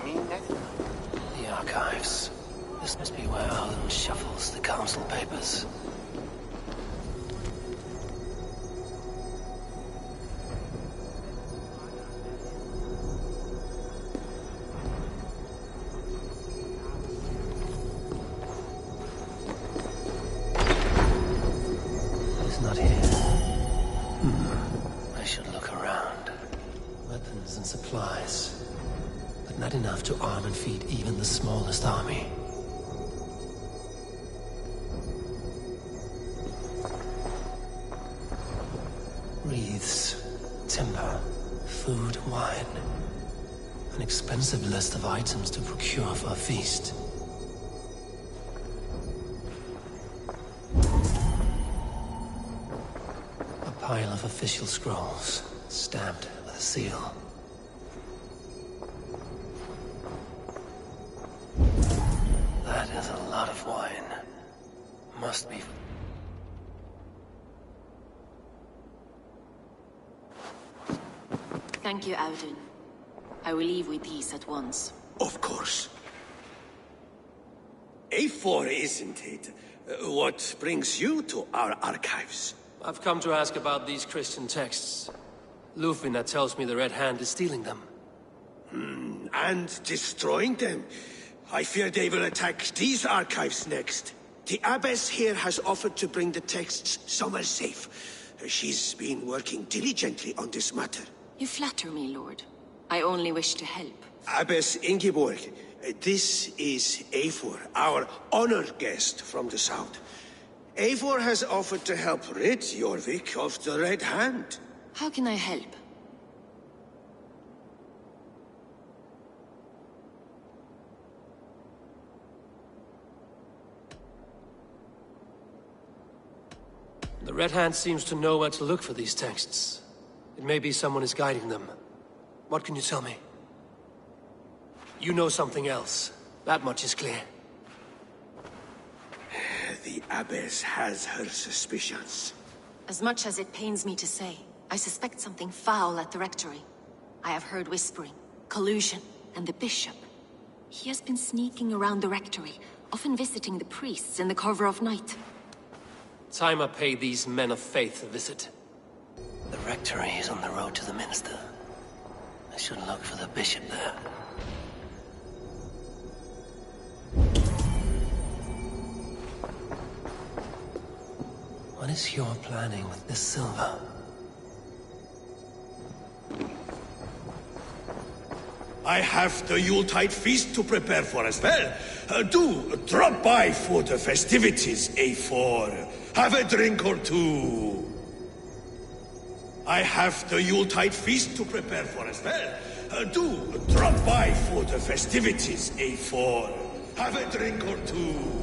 me. The archives. This must be where Alan shuffles the council papers. He's not here. I should look around. Weapons and supplies, but not enough to arm and feed even the smallest army. Wreaths, timber, food, wine. An expensive list of items to procure for a feast. A pile of official scrolls, stamped with a seal. That is a lot of wine. Must be... Thank you, Audun. I will leave with these at once. Of course. A4, isn't it? What brings you to our archives? I've come to ask about these Christian texts. Lufina tells me the Red Hand is stealing them. And destroying them. I fear they will attack these archives next. The Abbess here has offered to bring the texts somewhere safe. She's been working diligently on this matter. You flatter me, Lord. I only wish to help. Abbess Ingeborg, this is Eivor, our honored guest from the south. Eivor has offered to help rid Jorvik of the Red Hand. How can I help? The Red Hand seems to know where to look for these texts. It may be someone is guiding them. What can you tell me? You know something else. That much is clear. The Abbess has her suspicions. As much as it pains me to say, I suspect something foul at the Rectory. I have heard whispering, collusion, and the Bishop. He has been sneaking around the Rectory, often visiting the priests in the cover of night. Time I pay these men of faith a visit. The Rectory is on the road to the Minster. I should look for the Bishop there. What is your planning with this silver? I have the Yuletide feast to prepare for as well. Do drop by for the festivities, A4. Have a drink or two. I have the Yuletide feast to prepare for as well. Do drop by for the festivities, A4. Have a drink or two.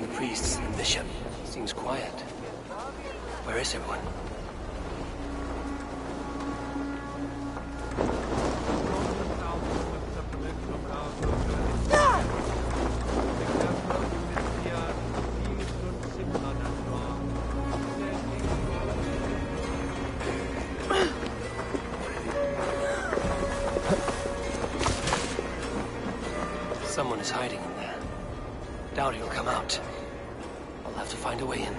among the priests and bishop. Seems quiet. Where is everyone? Someone is hiding in there. Doubt he'll come out. I'll have to find a way in.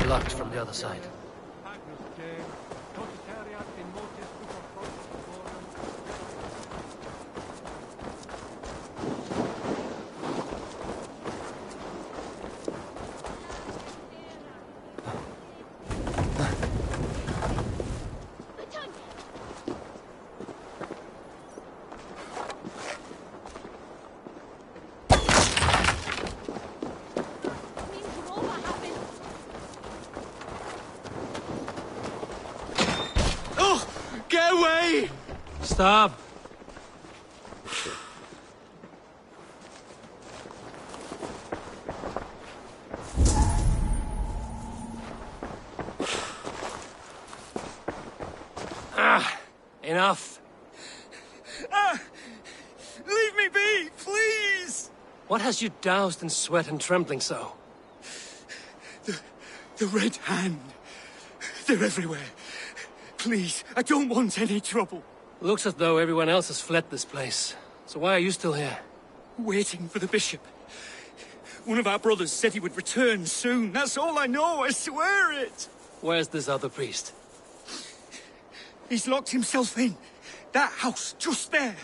Locked from the other side. Get away! Stop! Enough. Leave me be, please! What has you doused in sweat and trembling so? The Red Hand. They're everywhere. Please, I don't want any trouble. Looks as though everyone else has fled this place. So why are you still here? Waiting for the bishop. One of our brothers said he would return soon. That's all I know, I swear it. Where's this other priest? He's locked himself in. That house, just there.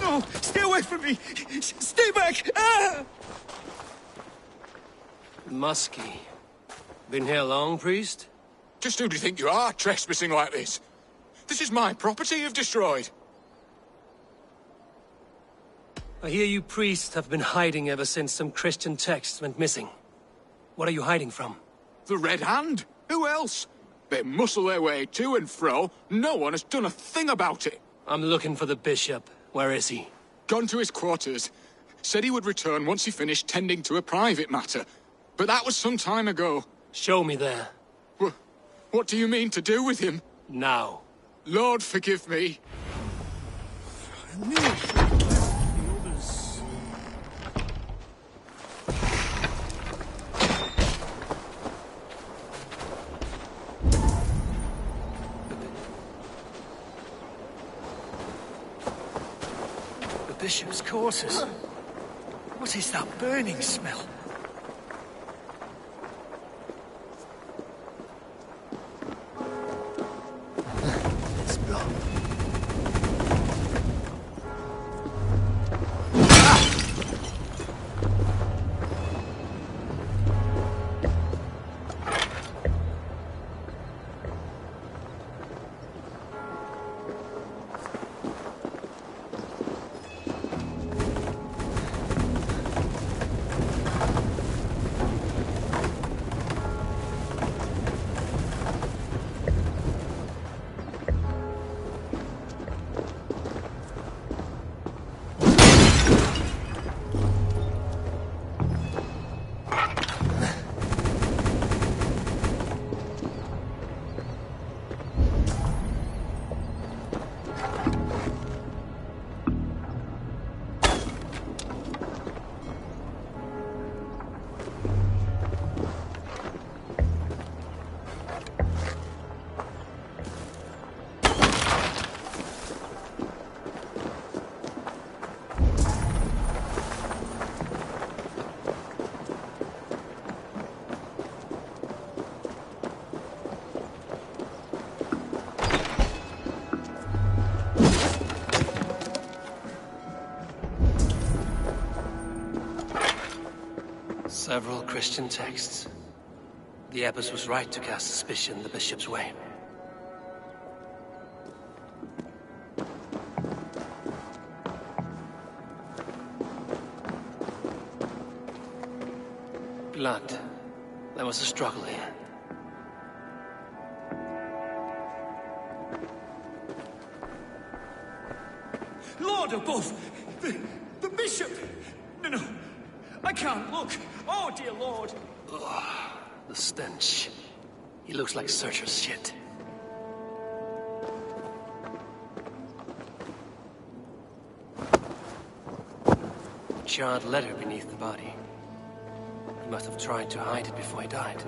No! Stay away from me! Stay back! Ah! Muskie. Been here long, priest? Just who do you think you are, trespassing like this? This is my property you've destroyed. I hear you priests have been hiding ever since some Christian texts went missing. What are you hiding from? The Red Hand? Who else? They muscle their way to and fro. No one has done a thing about it. I'm looking for the bishop. Where is he? Gone to his quarters. Said he would return once he finished tending to a private matter. But that was some time ago. Show me there. What do you mean to do with him? Now. Lord, forgive me. The bishop's quarters. What is that burning smell? It's blocked. Several Christian texts. The abbess was right to cast suspicion the bishop's way. Blood. There was a struggle here. Lord above! The bishop! No, I can't look. Oh, dear Lord. Ugh, the stench. He looks like Searcher's shit. A charred letter beneath the body. He must have tried to hide it before he died.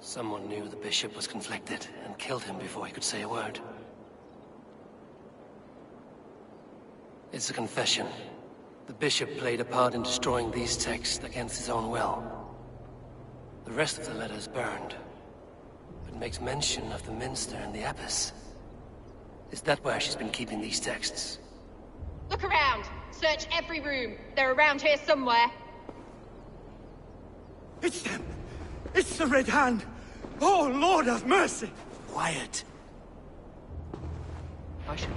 Someone knew the bishop was conflicted and killed him before he could say a word. It's a confession. The bishop played a part in destroying these texts against his own will. The rest of the letter is burned, but makes mention of the minster and the abbess. Is that where she's been keeping these texts? Look around! Search every room. They're around here somewhere. It's them! It's the Red Hand! Oh, Lord have mercy! Quiet.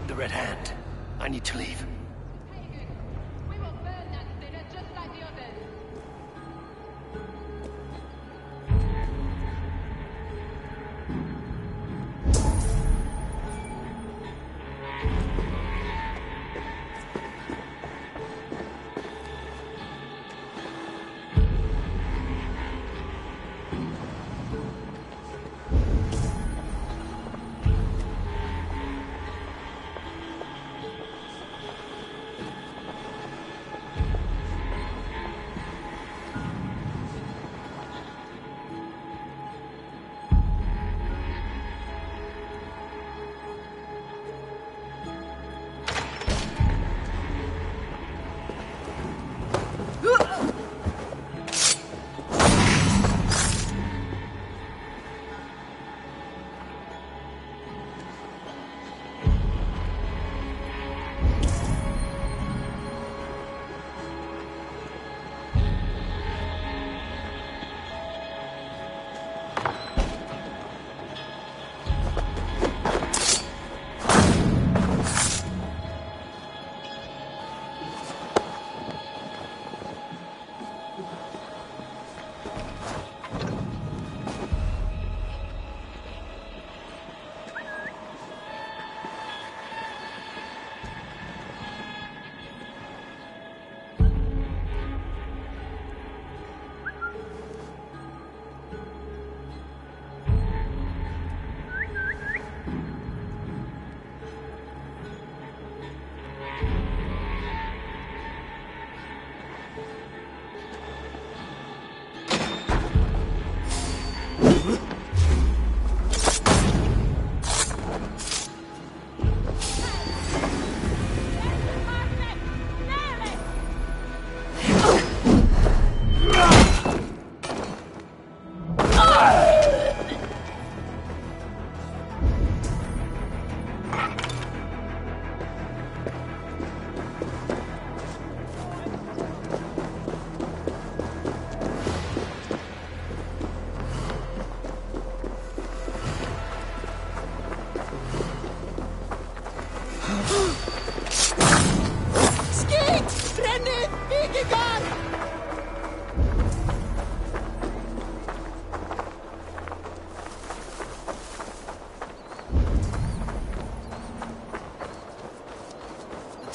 The Red Hand. I need to leave. We will burn that sinner just like the others.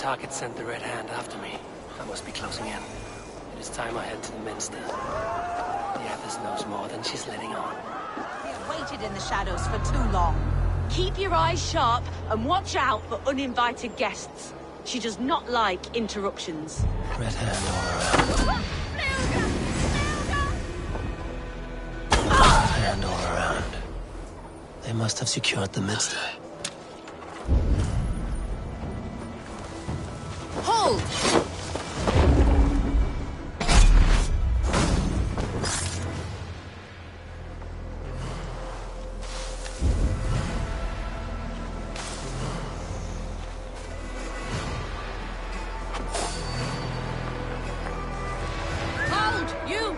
target sent the Red Hand after me. I must be closing in. It is time I head to the Minster. The Athos knows more than she's letting on. We have waited in the shadows for too long. Keep your eyes sharp and watch out for uninvited guests. She does not like interruptions. Red Hand all around. Red Hand all around. They must have secured the Minster. Hold! Hold! You!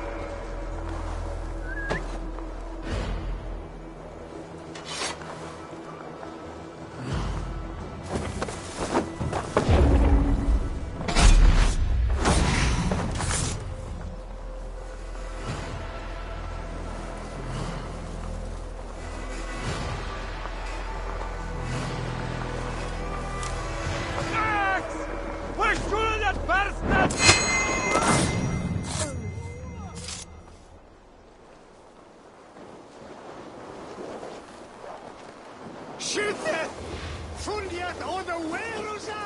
Schütze! Fundiert oder Werusa!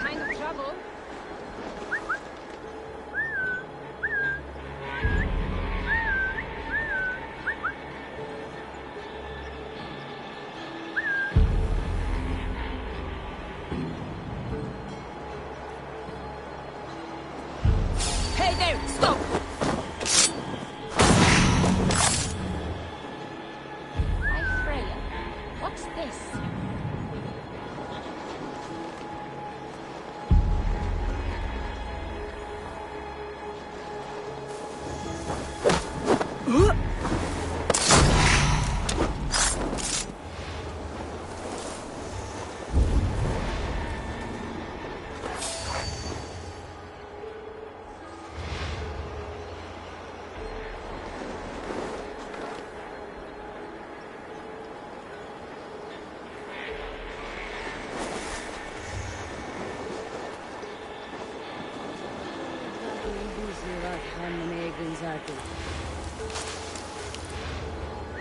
Kind of trouble. Hey there! Stop! Hi, Freya. What's this?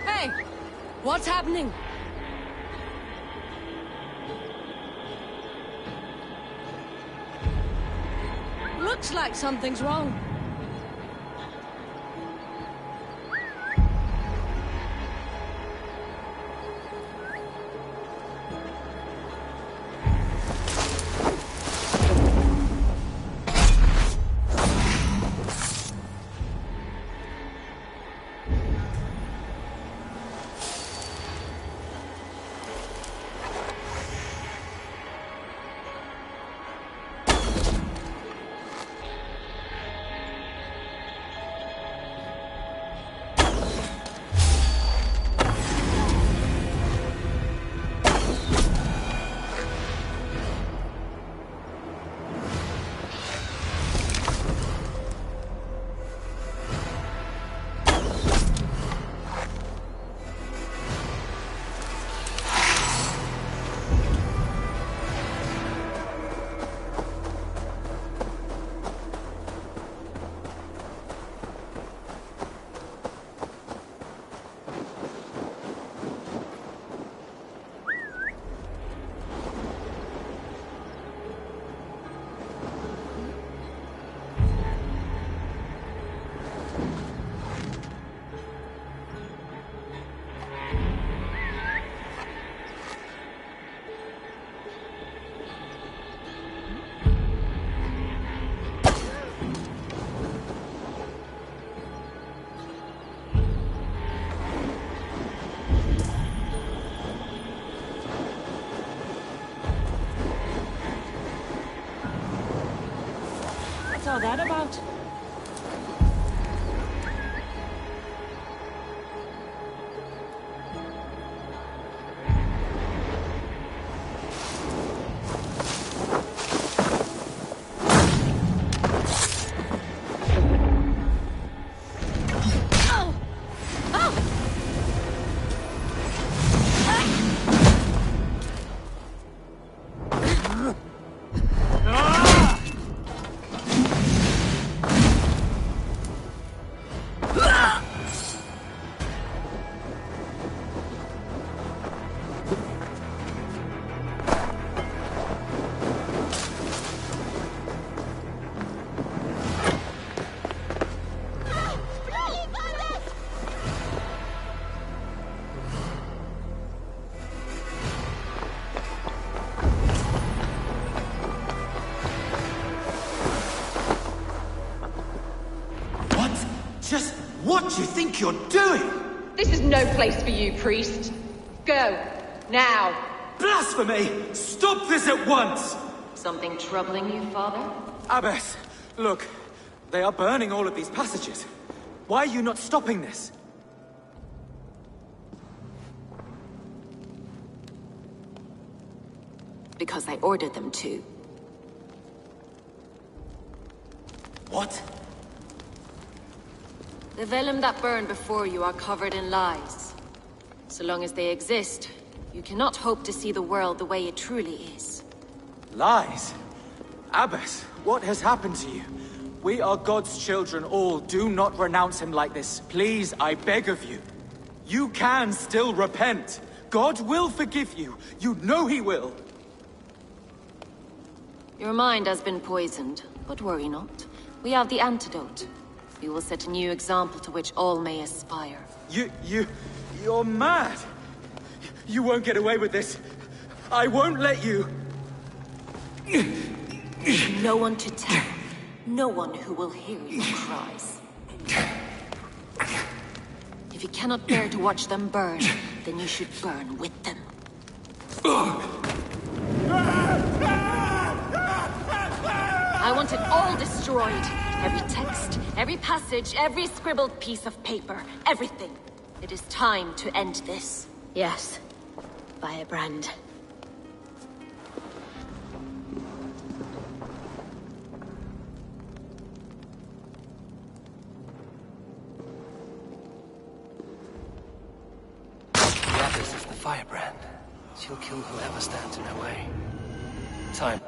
Hey! What's happening? Looks like something's wrong. What do you think you're doing? This is no place for you, priest. Go. Now. Blasphemy! Stop this at once! Something troubling you, Father? Abbess, look. They are burning all of these passages. Why are you not stopping this? Because I ordered them to. What? The vellum that burn before you are covered in lies. So long as they exist, you cannot hope to see the world the way it truly is. Lies? Abbess, what has happened to you? We are God's children all. Do not renounce him like this. Please, I beg of you. You can still repent. God will forgive you. You know he will. Your mind has been poisoned, but worry not. We have the antidote. We will set a new example to which all may aspire. You're mad. You won't get away with this. I won't let you. No one to tell. No one who will hear your cries. If you cannot bear to watch them burn, then you should burn with them. I want it all destroyed. Every text, every passage, every scribbled piece of paper. Everything. It is time to end this. Yes. Firebrand. The Abbess is the firebrand. She'll kill whoever stands in her way. Time.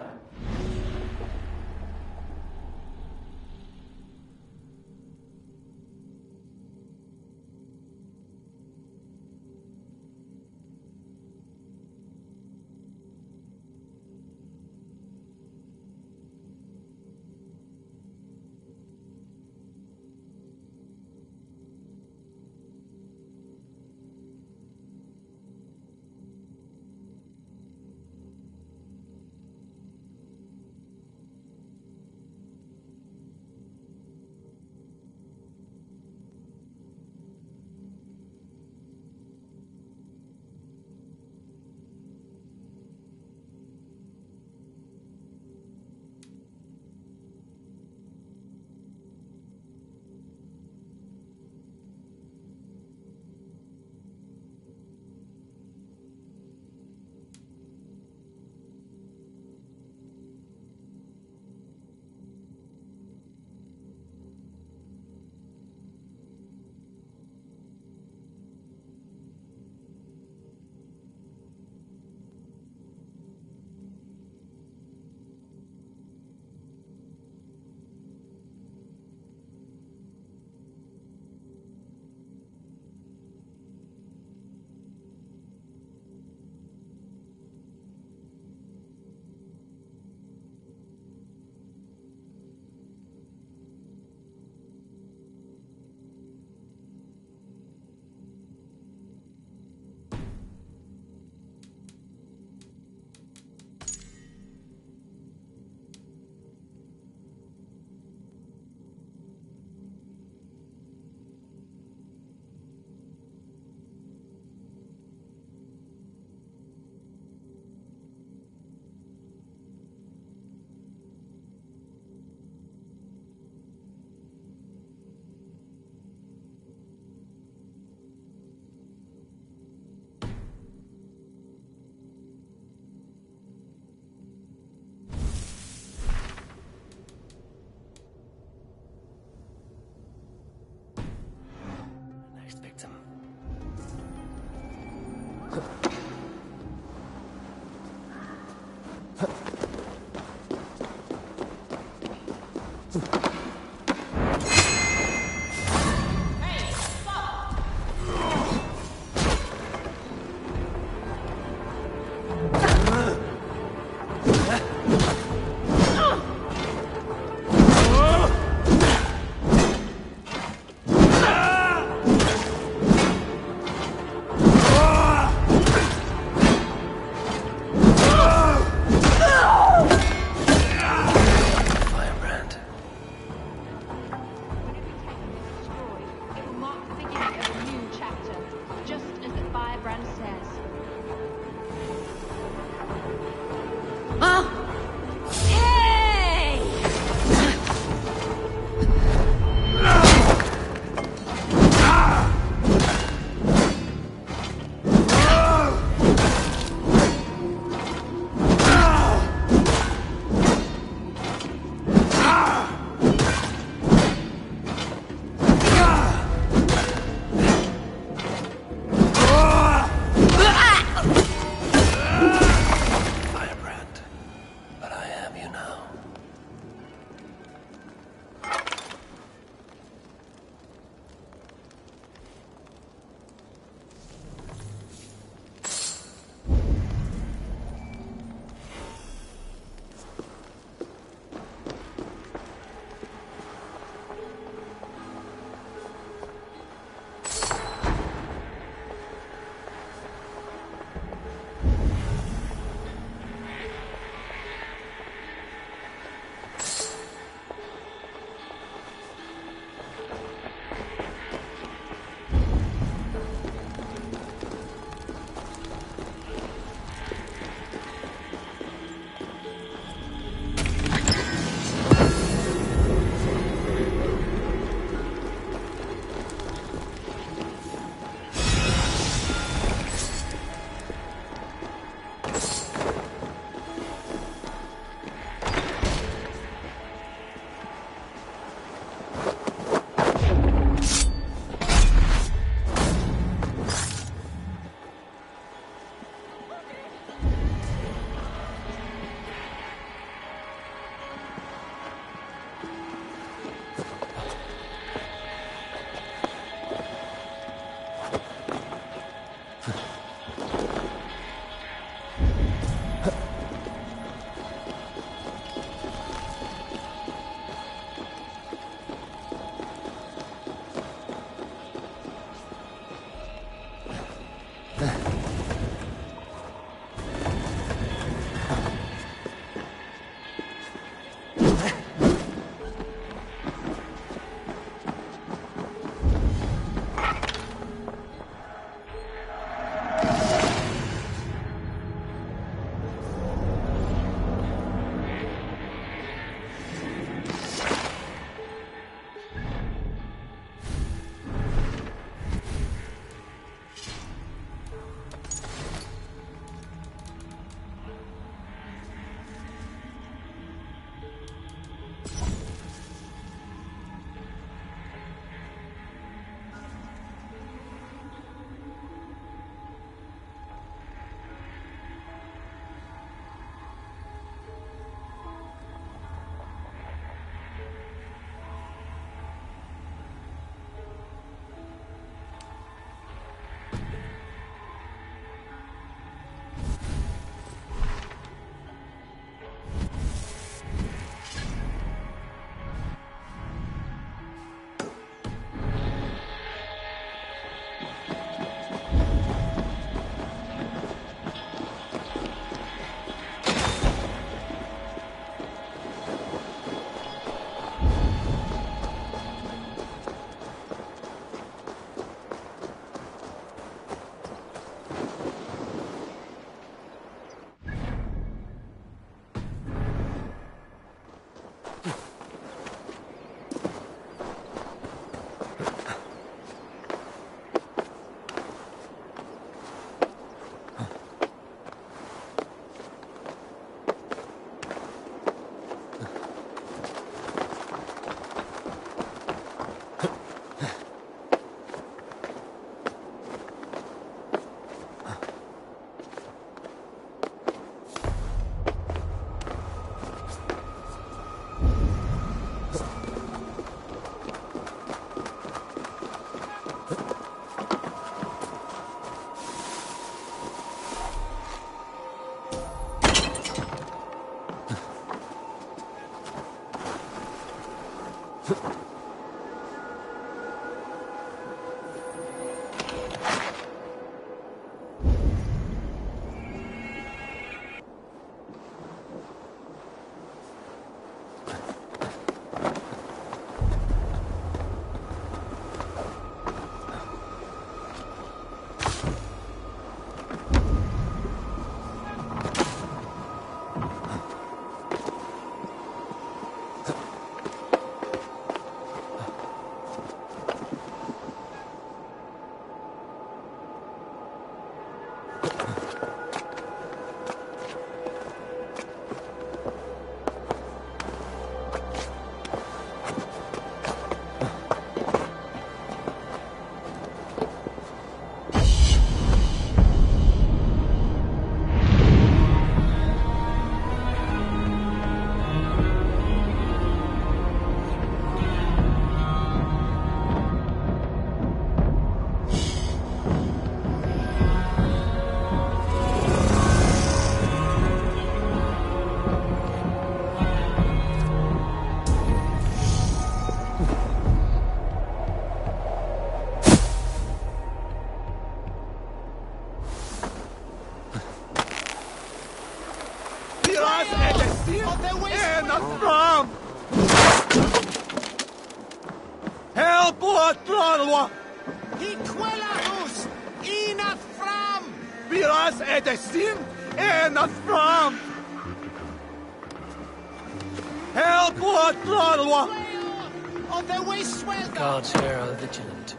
The guards here are vigilant.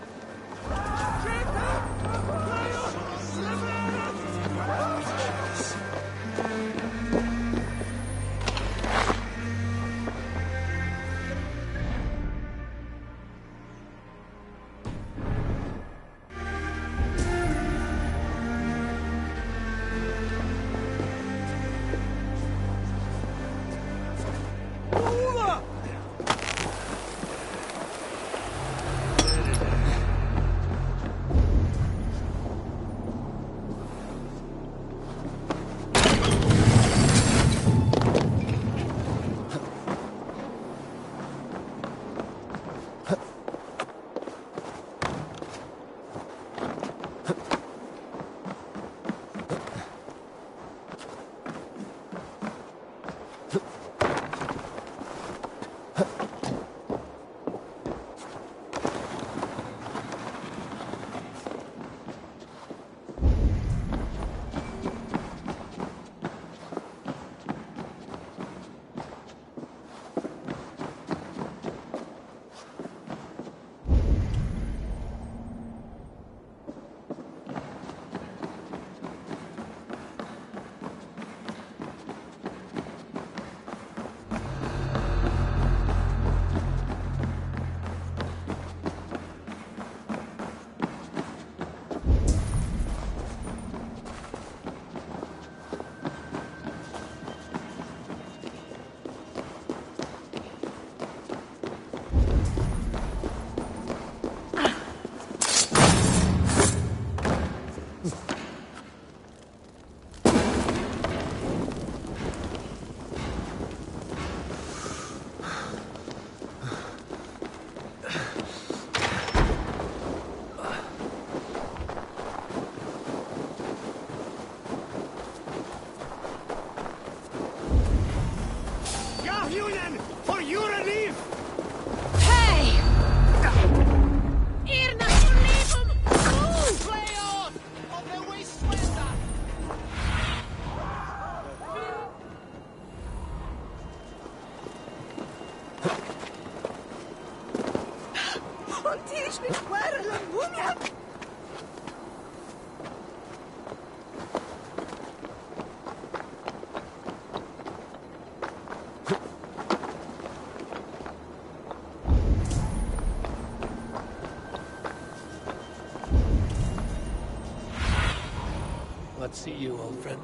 Let's see you, old friend.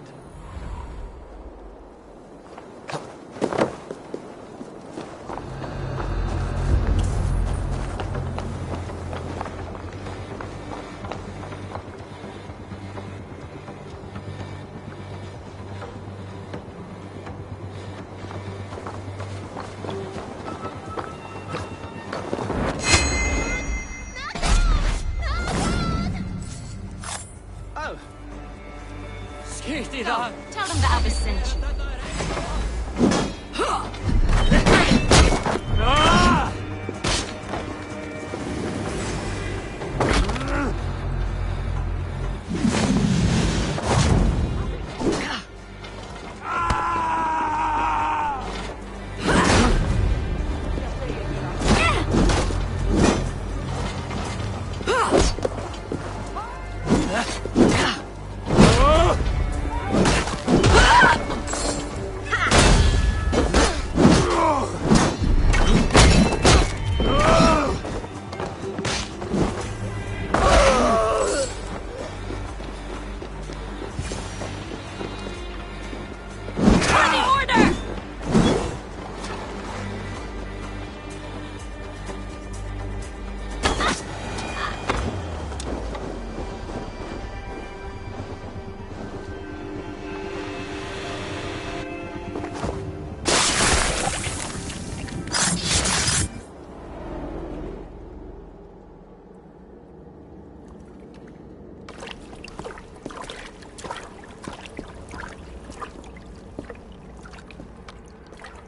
Tell them the Abbess sent you.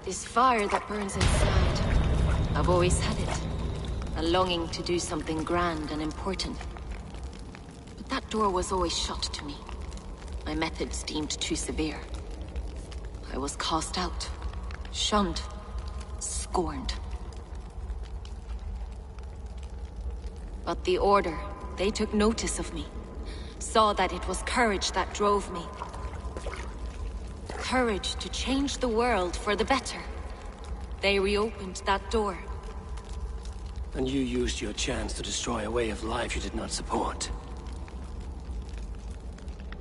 This fire that burns inside, I've always had it. A longing to do something grand and important. But that door was always shut to me. My methods deemed too severe. I was cast out, shunned, scorned. But the Order, they took notice of me. Saw that it was courage that drove me. Courage to change the world for the better. They reopened that door. And you used your chance to destroy a way of life you did not support.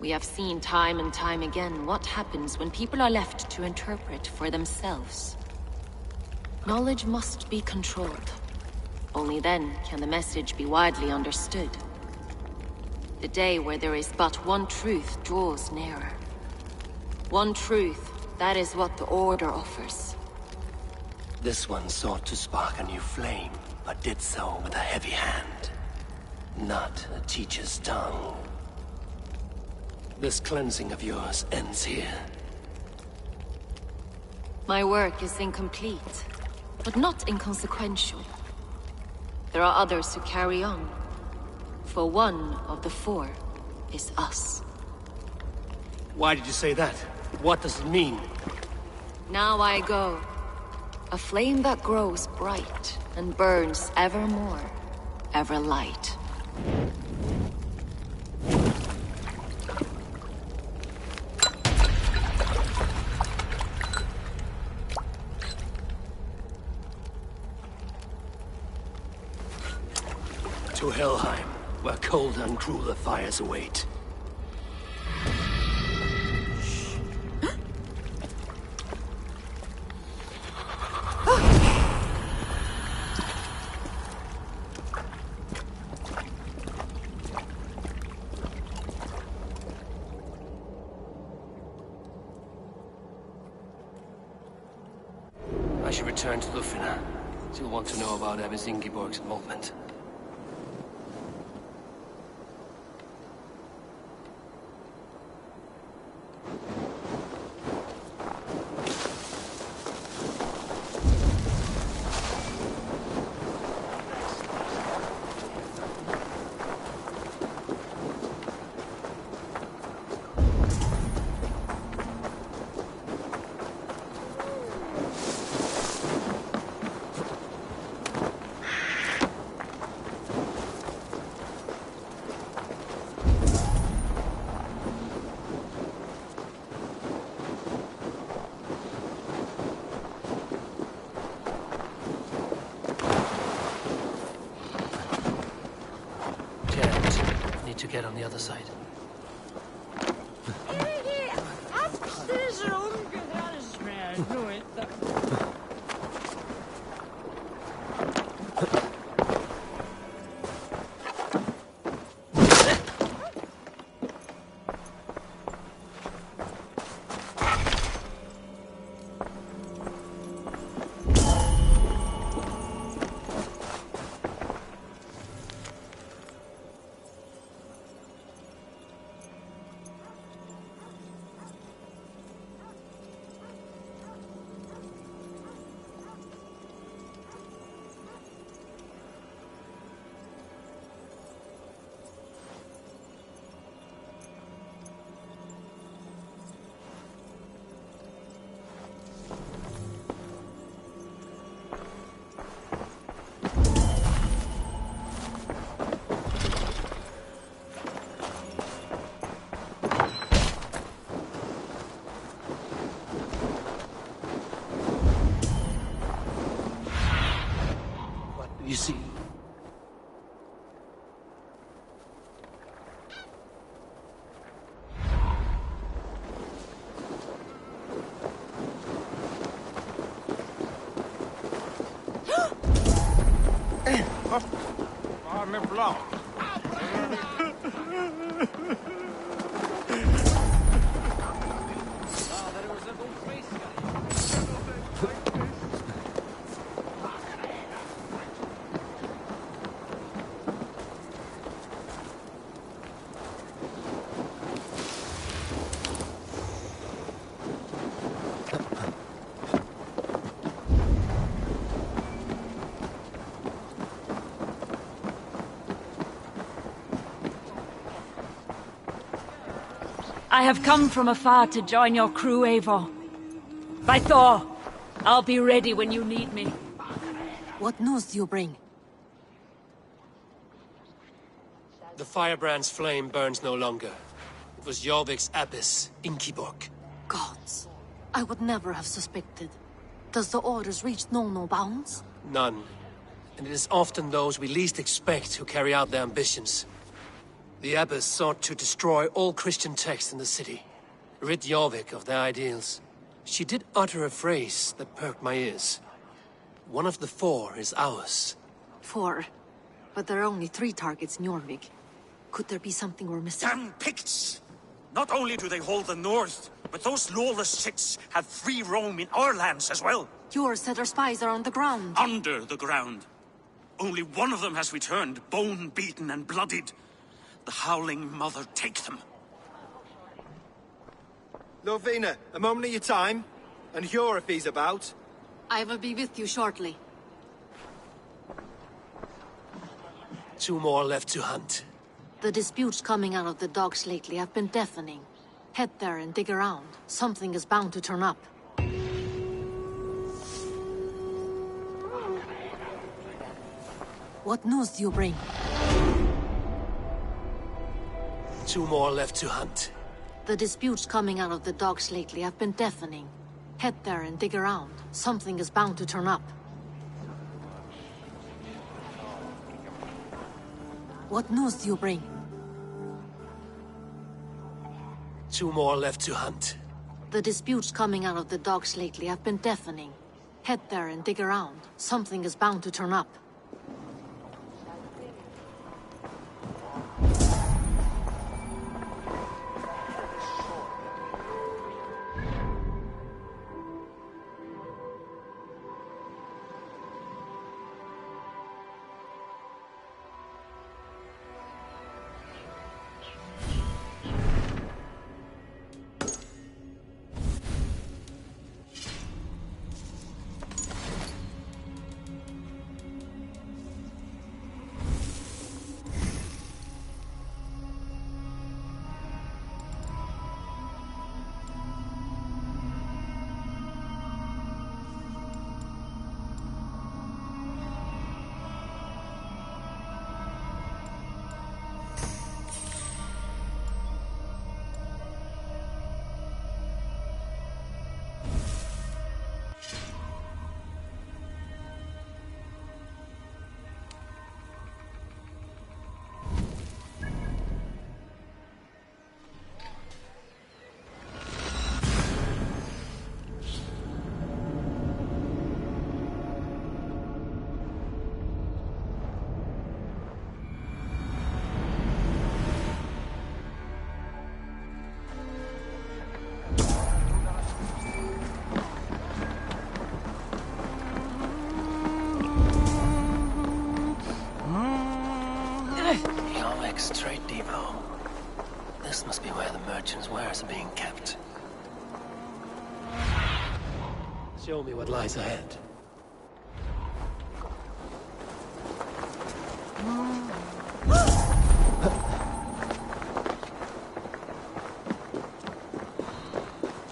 We have seen time and time again what happens when people are left to interpret for themselves. Knowledge must be controlled. Only then can the message be widely understood. The day where there is but one truth draws nearer. One truth, that is what the Order offers. This one sought to spark a new flame, but did so with a heavy hand. Not a teacher's tongue. This cleansing of yours ends here. My work is incomplete, but not inconsequential. There are others who carry on. For one of the four is us. Why did you say that? What does it mean? Now I go. A flame that grows bright and burns ever more, ever light. To Helheim, where cold and crueler fires await. I should return to Lufina. She'll want to know about Abbess Ingeborg's involvement. To get on the other side. I have come from afar to join your crew, Eivor. By Thor, I'll be ready when you need me. What news do you bring? The firebrand's flame burns no longer. It was Jorvik's abyss, Inkiborg. Gods. I would never have suspected. Does the orders reach no bounds? None. And it is often those we least expect who carry out their ambitions. The abbess sought to destroy all Christian texts in the city, rid Jorvik of their ideals. She did utter a phrase that perked my ears. One of the 4 is ours. 4? But there are only 3 targets in Jorvik. Could there be something we're missing? Damn Picts! Not only do they hold the north, but those lawless Six have free roam in our lands as well. Yours said our spies are on the ground. Under the ground. Only one of them has returned, bone-beaten and bloodied. The Howling Mother take them. Lovina, a moment of your time. And Hjor if he's about. I will be with you shortly. 2 more left to hunt. The disputes coming out of the docks lately have been deafening. Head there and dig around. Something is bound to turn up. What news do you bring? 2 more left to hunt. The disputes coming out of the docks lately have been deafening. Head there and dig around. Something is bound to turn up. What news do you bring? 2 more left to hunt. The disputes coming out of the docks lately have been deafening. Head there and dig around. Something is bound to turn up. Trade depot. This must be where the merchants' wares are being kept. Show me what lies ahead.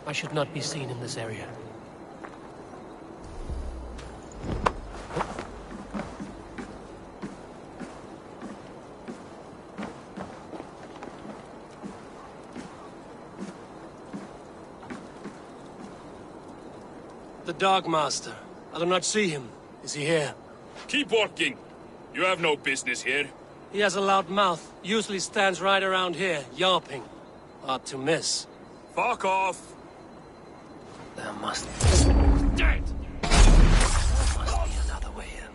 I should not be seen in this area. The Dogmaster. I do not see him. Is he here? Keep walking. You have no business here. He has a loud mouth. Usually stands right around here, yelping. Hard to miss. Fuck off. There must Dead! be another way in.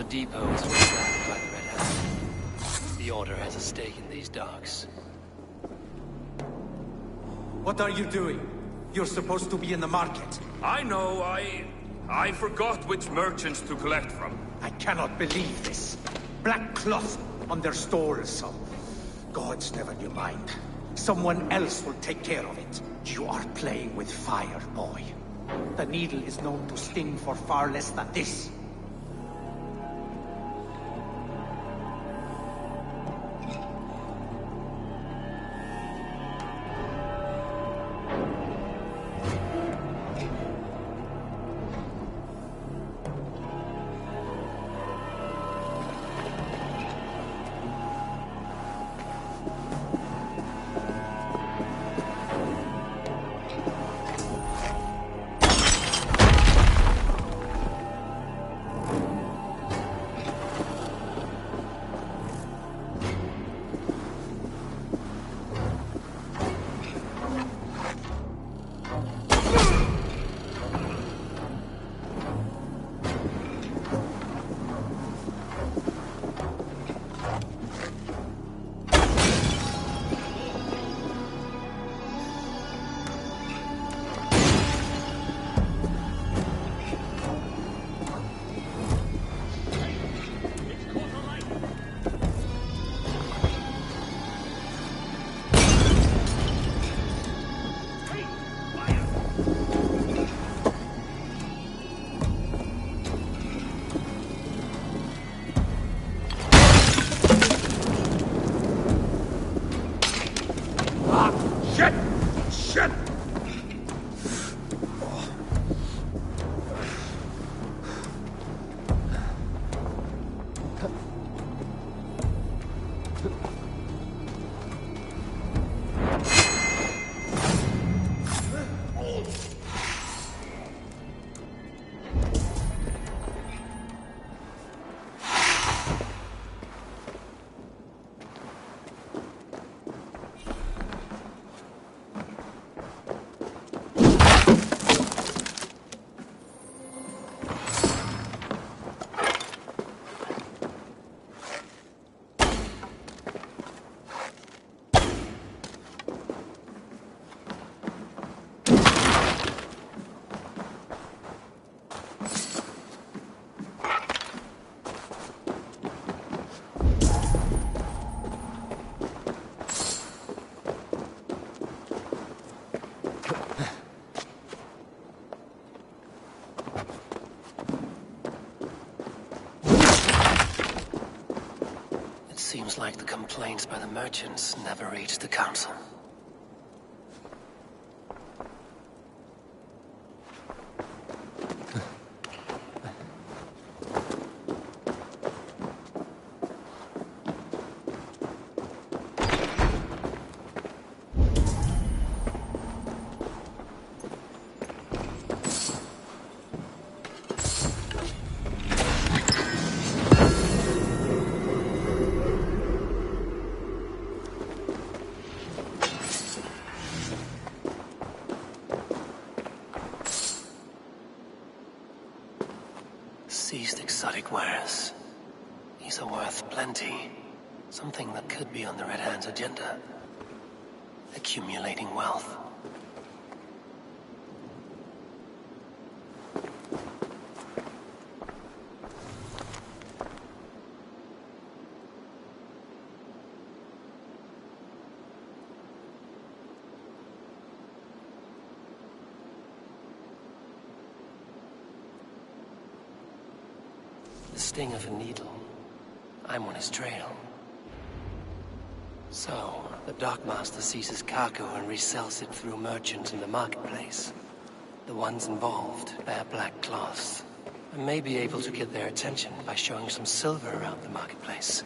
Depot is surrounded by the Red Hand. The Order has a stake in these docks. What are you doing? You're supposed to be in the market. I know, I forgot which merchants to collect from. I cannot believe this. Black cloth on their stalls. Gods, never you mind. Someone else will take care of it. You are playing with fire, boy. The needle is known to sting for far less than this. Seems like the complaints by the merchants never reached the council. Seized exotic wares. These are worth plenty. Something that could be on the Red Hand's agenda. Accumulating wealth. The sting of a needle. I'm on his trail. So, the Dockmaster seizes cargo and resells it through merchants in the marketplace. The ones involved bear black cloths. I may be able to get their attention by showing some silver around the marketplace.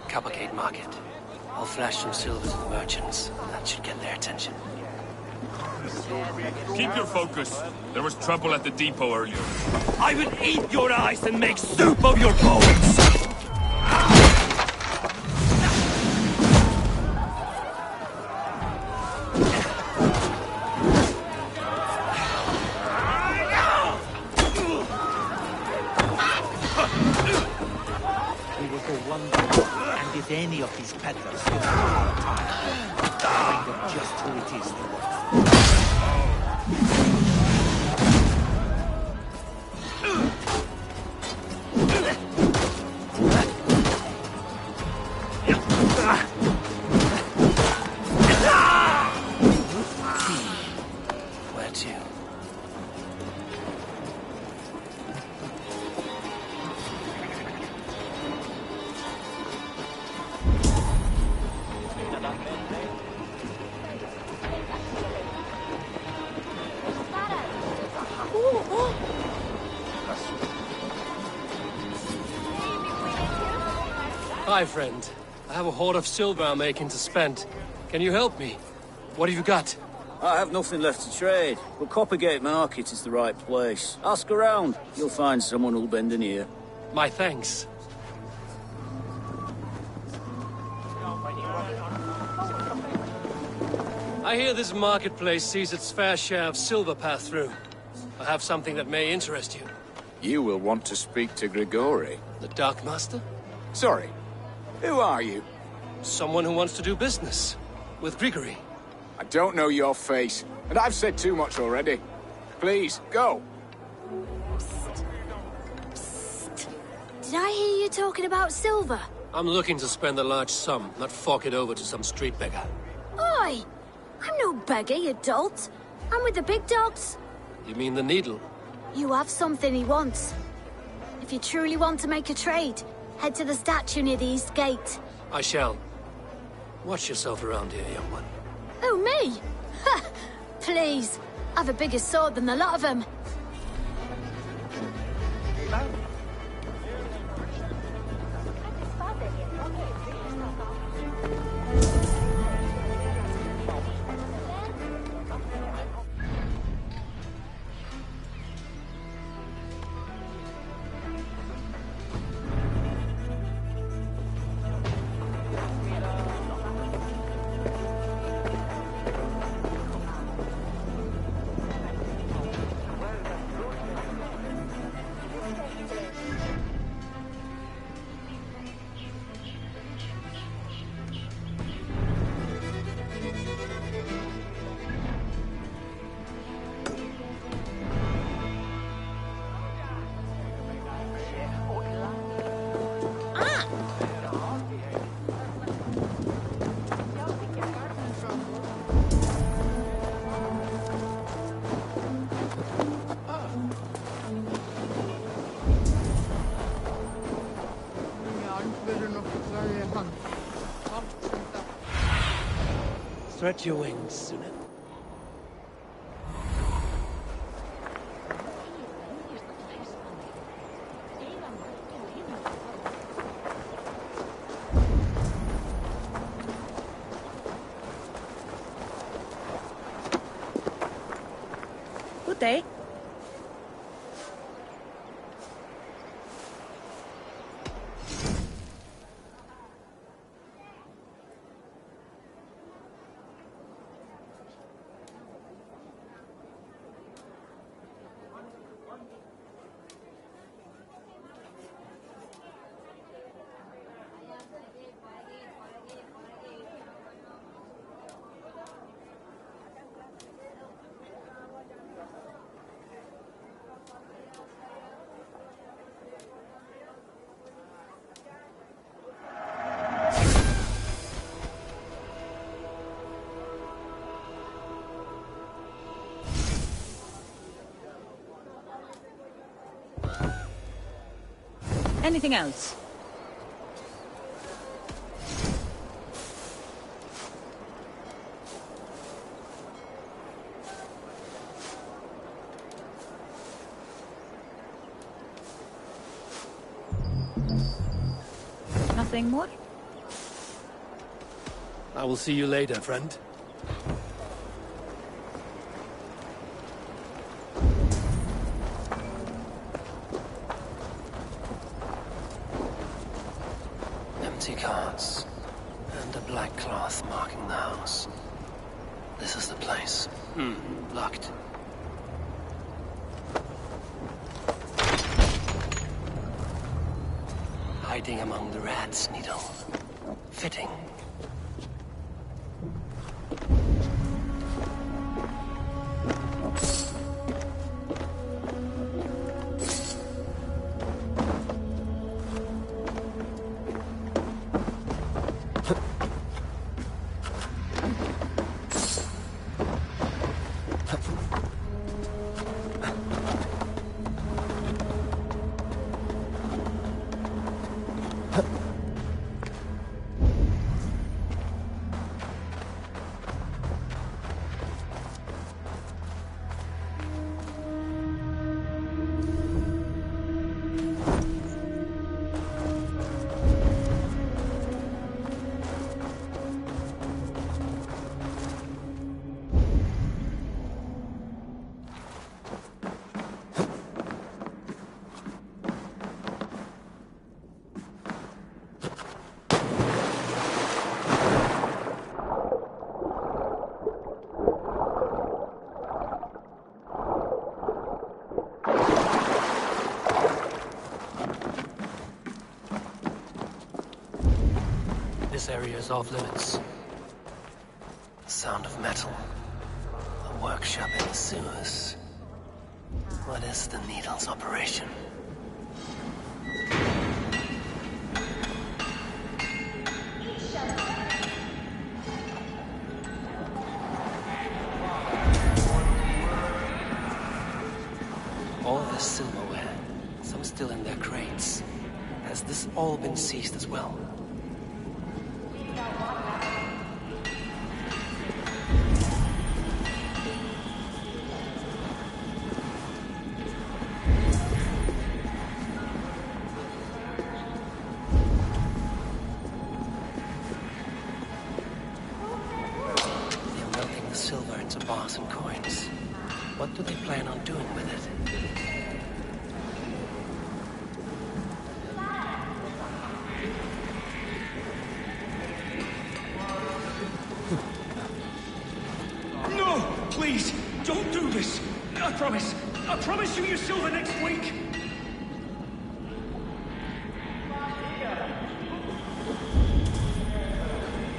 Coppergate Market. I'll flash some silver to the merchants. That should get their attention. Keep your focus. There was trouble at the depot earlier. I will eat your eyes and make soup of your bones! We will go one by one, and if any of these peddlers give us our time, find them just who it is they want. Where to? Hi, friend. I have a hoard of silver I'm making to spend. Can you help me? What have you got? I have nothing left to trade, but Coppergate Market is the right place. Ask around. You'll find someone who'll bend an ear. My thanks. I hear this marketplace sees its fair share of silver pass through. I have something that may interest you. You will want to speak to Grigori. The Dark Master? Sorry. Who are you? Someone who wants to do business. With Grigori. I don't know your face, and I've said too much already. Please, go. Did I hear you talking about silver? I'm looking to spend a large sum, not fork it over to some street beggar. Oi! I'm no beggar, you dolt. I'm with the big dogs. You mean the needle? You have something he wants. If you truly want to make a trade, head to the statue near the east gate. I shall. Watch yourself around here, young one. Oh, me? Ha! Please. I've a bigger sword than the lot of them. Stretch your wings, Sunan. Good day. Anything else? Nothing more? I will see you later, friend. Empty carts, and a black cloth marking the house. This is the place. Locked. Hiding among the rats, Needle. Fitting. This area is off limits. The sound of metal. A workshop in the sewers. What is the Needle's operation? All this silverware, some still in their crates. Has this all been seized as well? Silver into bars and coins. What do they plan on doing with it? No! Please! Don't do this! I promise! I promise you silver next week!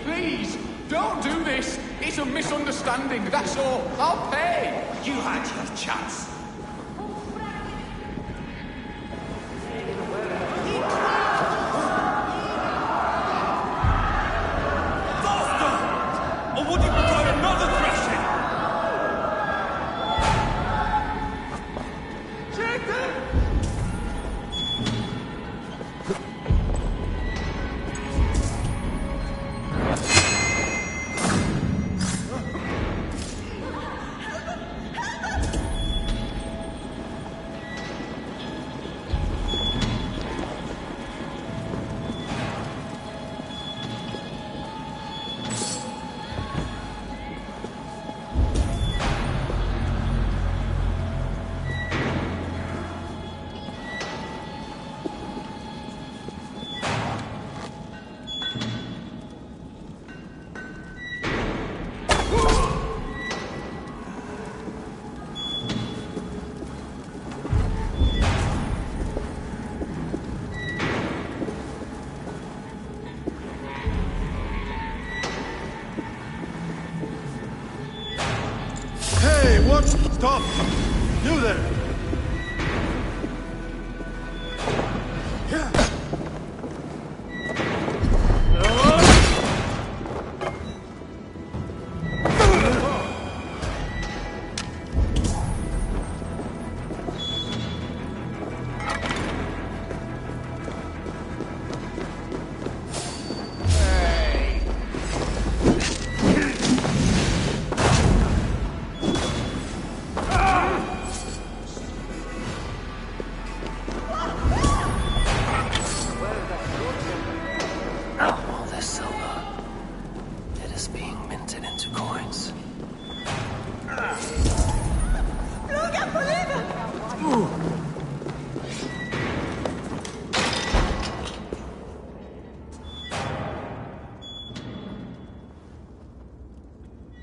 Please, don't do this! It's a misunderstanding, that's all. I'll pay! You had your chance. Faster! Or would you prefer another thrashing? What? Stop! You there!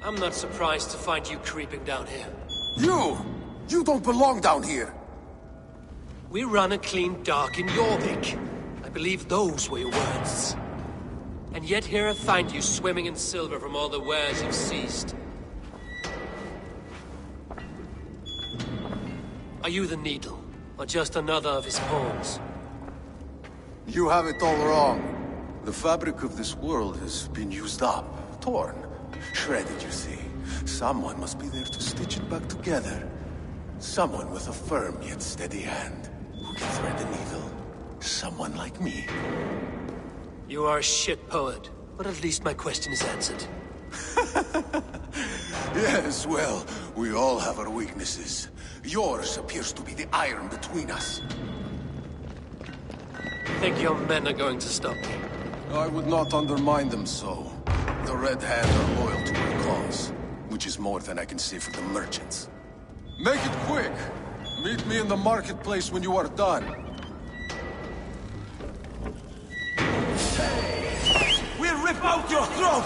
I'm not surprised to find you creeping down here. You don't belong down here! We run a clean dock in Jorvik. I believe those were your words. And yet here I find you swimming in silver from all the wares you've seized. Are you the Needle, or just another of his pawns? You have it all wrong. The fabric of this world has been used up, torn, shredded, you see. Someone must be there to stitch it back together. Someone with a firm yet steady hand, who can thread the needle. Someone like me. You are a shit poet, but at least my question is answered. Yes, well, we all have our weaknesses. Yours appears to be the iron between us. Think your men are going to stop me? I would not undermine them so. The Red Hand are loyal to our cause, which is more than I can say for the merchants. Make it quick! Meet me in the marketplace when you are done. We'll rip out your throat!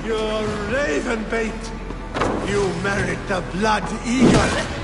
You're raven bait. You merit the blood eagle.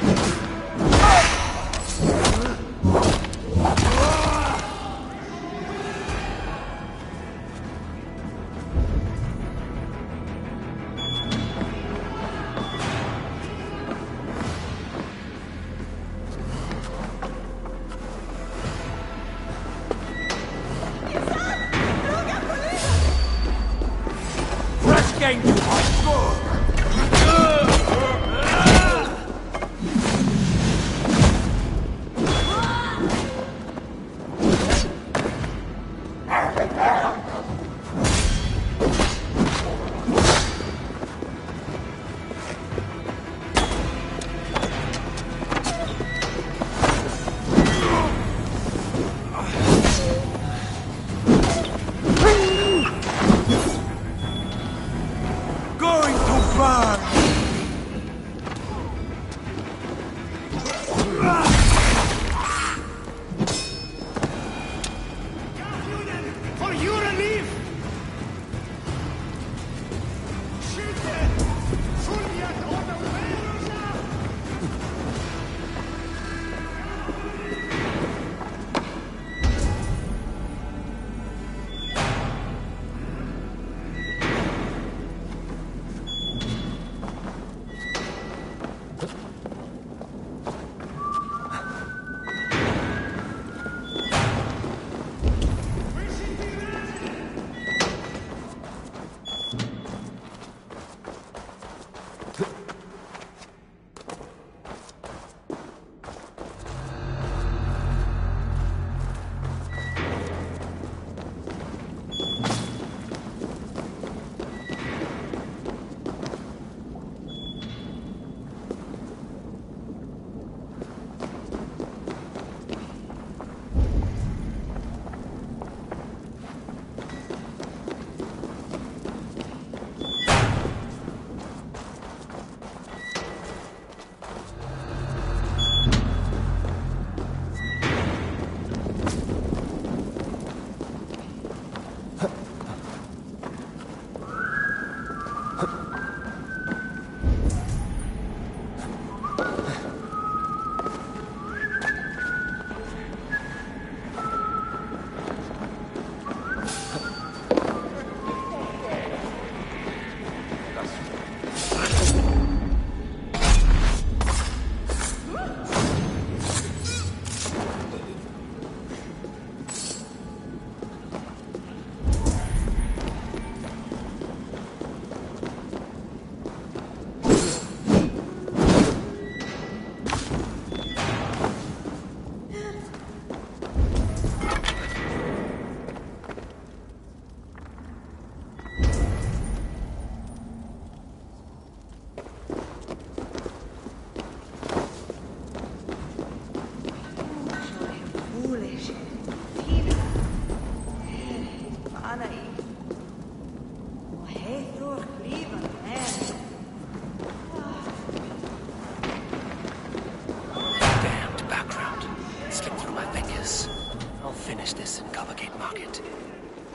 finish this in Coppergate Market.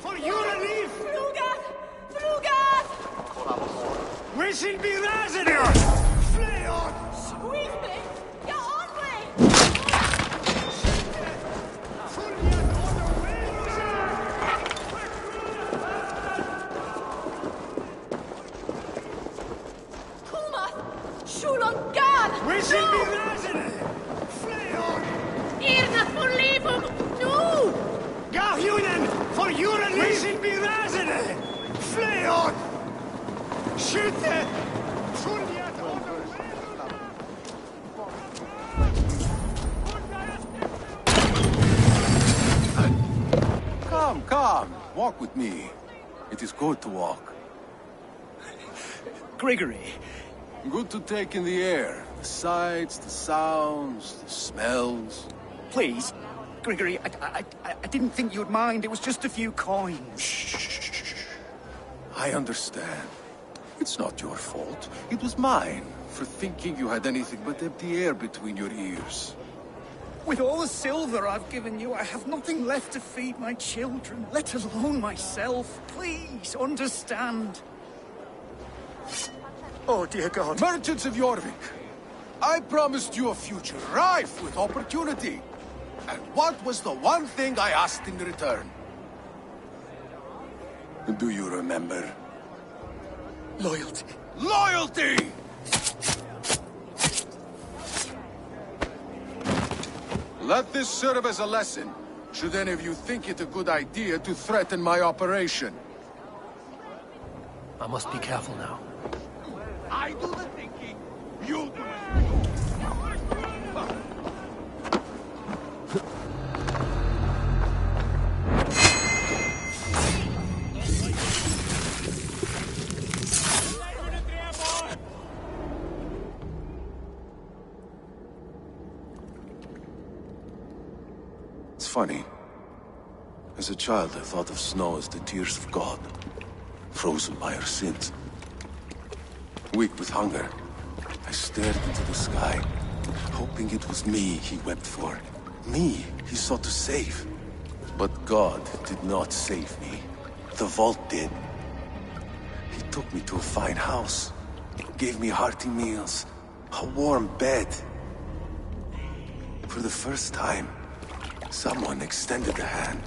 For you to leave! Frugat! Frugat! We shall be razzier! Flee on! We've Get on me! Kulmath! Shulon Gad! We shall be razzier! Flee on! Irna for Levum! No! Gahunen! For you to leave! We shall be razzier! Flee on! Shoot them! Come. Walk with me. It is good to walk. Gregory. Good to take in the air. The sights, the sounds, the smells. Please. Gregory, I didn't think you'd mind. It was just a few coins. Shh. I understand. It's not your fault. It was mine, for thinking you had anything but empty air between your ears. With all the silver I've given you, I have nothing left to feed my children, let alone myself. Please, understand. Oh, dear God. Merchants of Jorvik, I promised you a future rife with opportunity. And what was the one thing I asked in return? Do you remember? Loyalty. Loyalty! Let this serve as a lesson, should any of you think it a good idea to threaten my operation. I must be careful now. I do the thinking, you do it. It's funny. As a child, I thought of snow as the tears of God, frozen by our sins. Weak with hunger, I stared into the sky, hoping it was me he wept for. Me he sought to save. But God did not save me. The vault did. He took me to a fine house, gave me hearty meals, a warm bed. For the first time, someone extended a hand,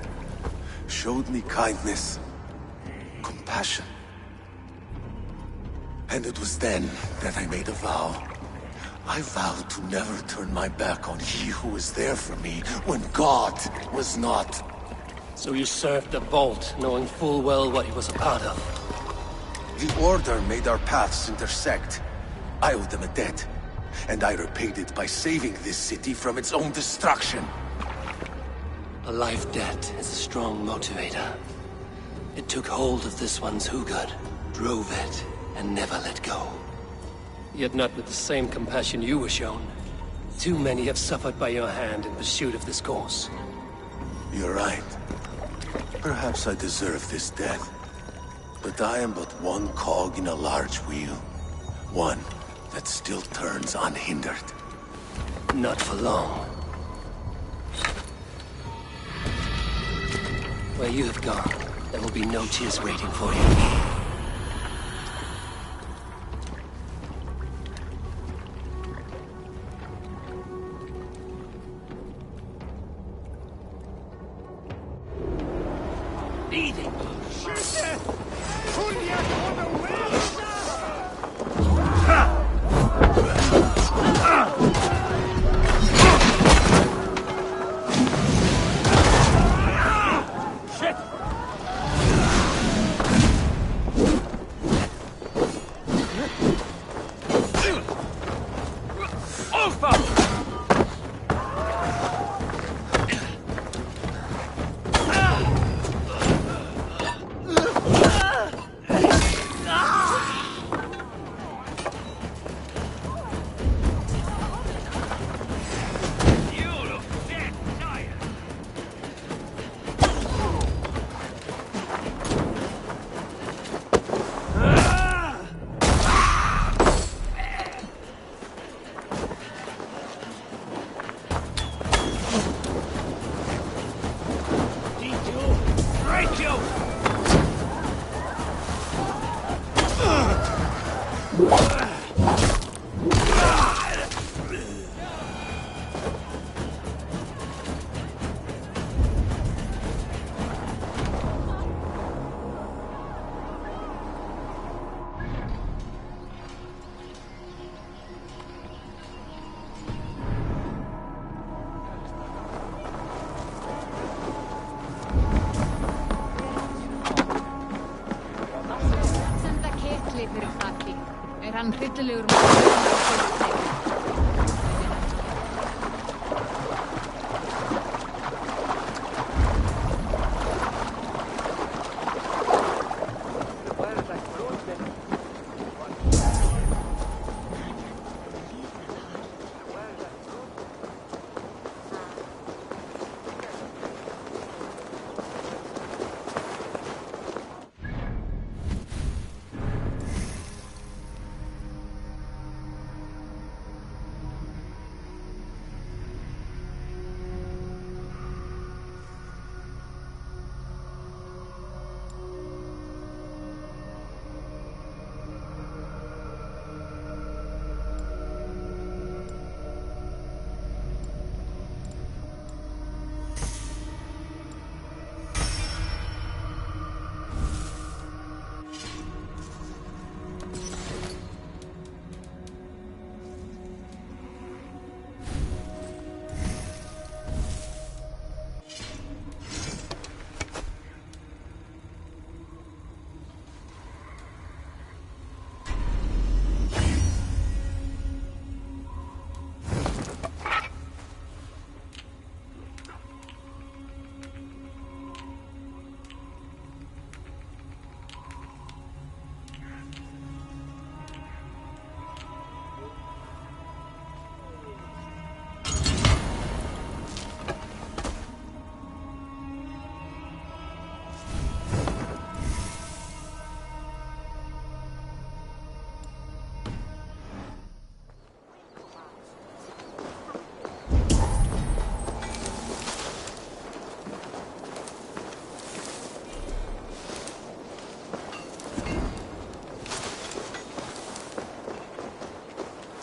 showed me kindness, compassion. And it was then that I made a vow. I vowed to never turn my back on he who was there for me when God was not. So you served the Vault, knowing full well what he was a part of. The Order made our paths intersect. I owed them a debt, and I repaid it by saving this city from its own destruction. A life debt is a strong motivator. It took hold of this one's Hugad, drove it, and never let go. Yet not with the same compassion you were shown. Too many have suffered by your hand in pursuit of this course. You're right. Perhaps I deserve this death. But I am but one cog in a large wheel. One that still turns unhindered. Not for long. Where you have gone, there will be no tears waiting for you.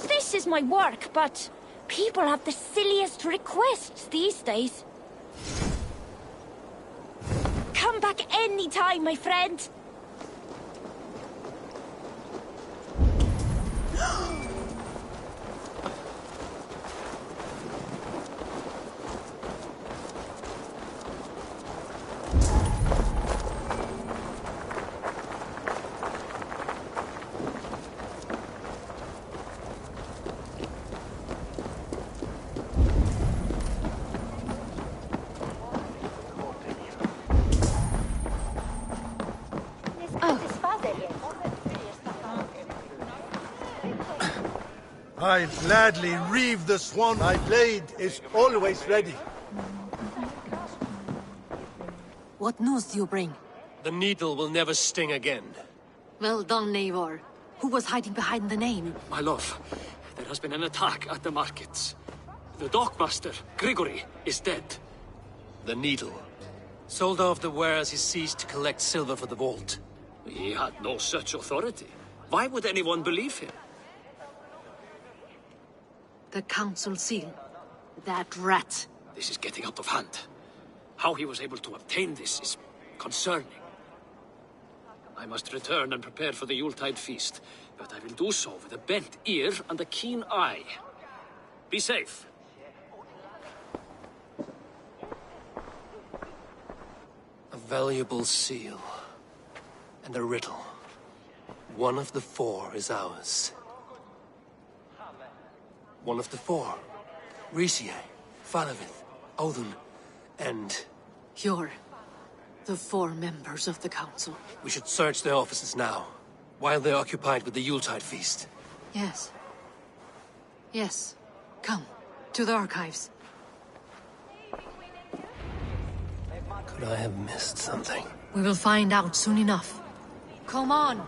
This is my work, but people have the silliest requests these days. Come back anytime, my friend. I'll gladly reave the swan. My blade is always ready. What news do you bring? The needle will never sting again. Well done, Eivor. Who was hiding behind the name? My love, there has been an attack at the markets. The dockmaster, Grigory, is dead. The needle. Sold off the wares he seized to collect silver for the vault. He had no such authority. Why would anyone believe him? The council seal. That rat. This is getting out of hand. How he was able to obtain this is concerning. I must return and prepare for the Yuletide feast, but I will do so with a bent ear and a keen eye. Be safe. A valuable seal. And a riddle. One of the four is ours. One of the four. Riesier, Falavith, Odin, and... You're the four members of the council. We should search their offices now, while they're occupied with the Yuletide feast. Yes. Yes. Come, to the archives. Could I have missed something? We will find out soon enough. Come on!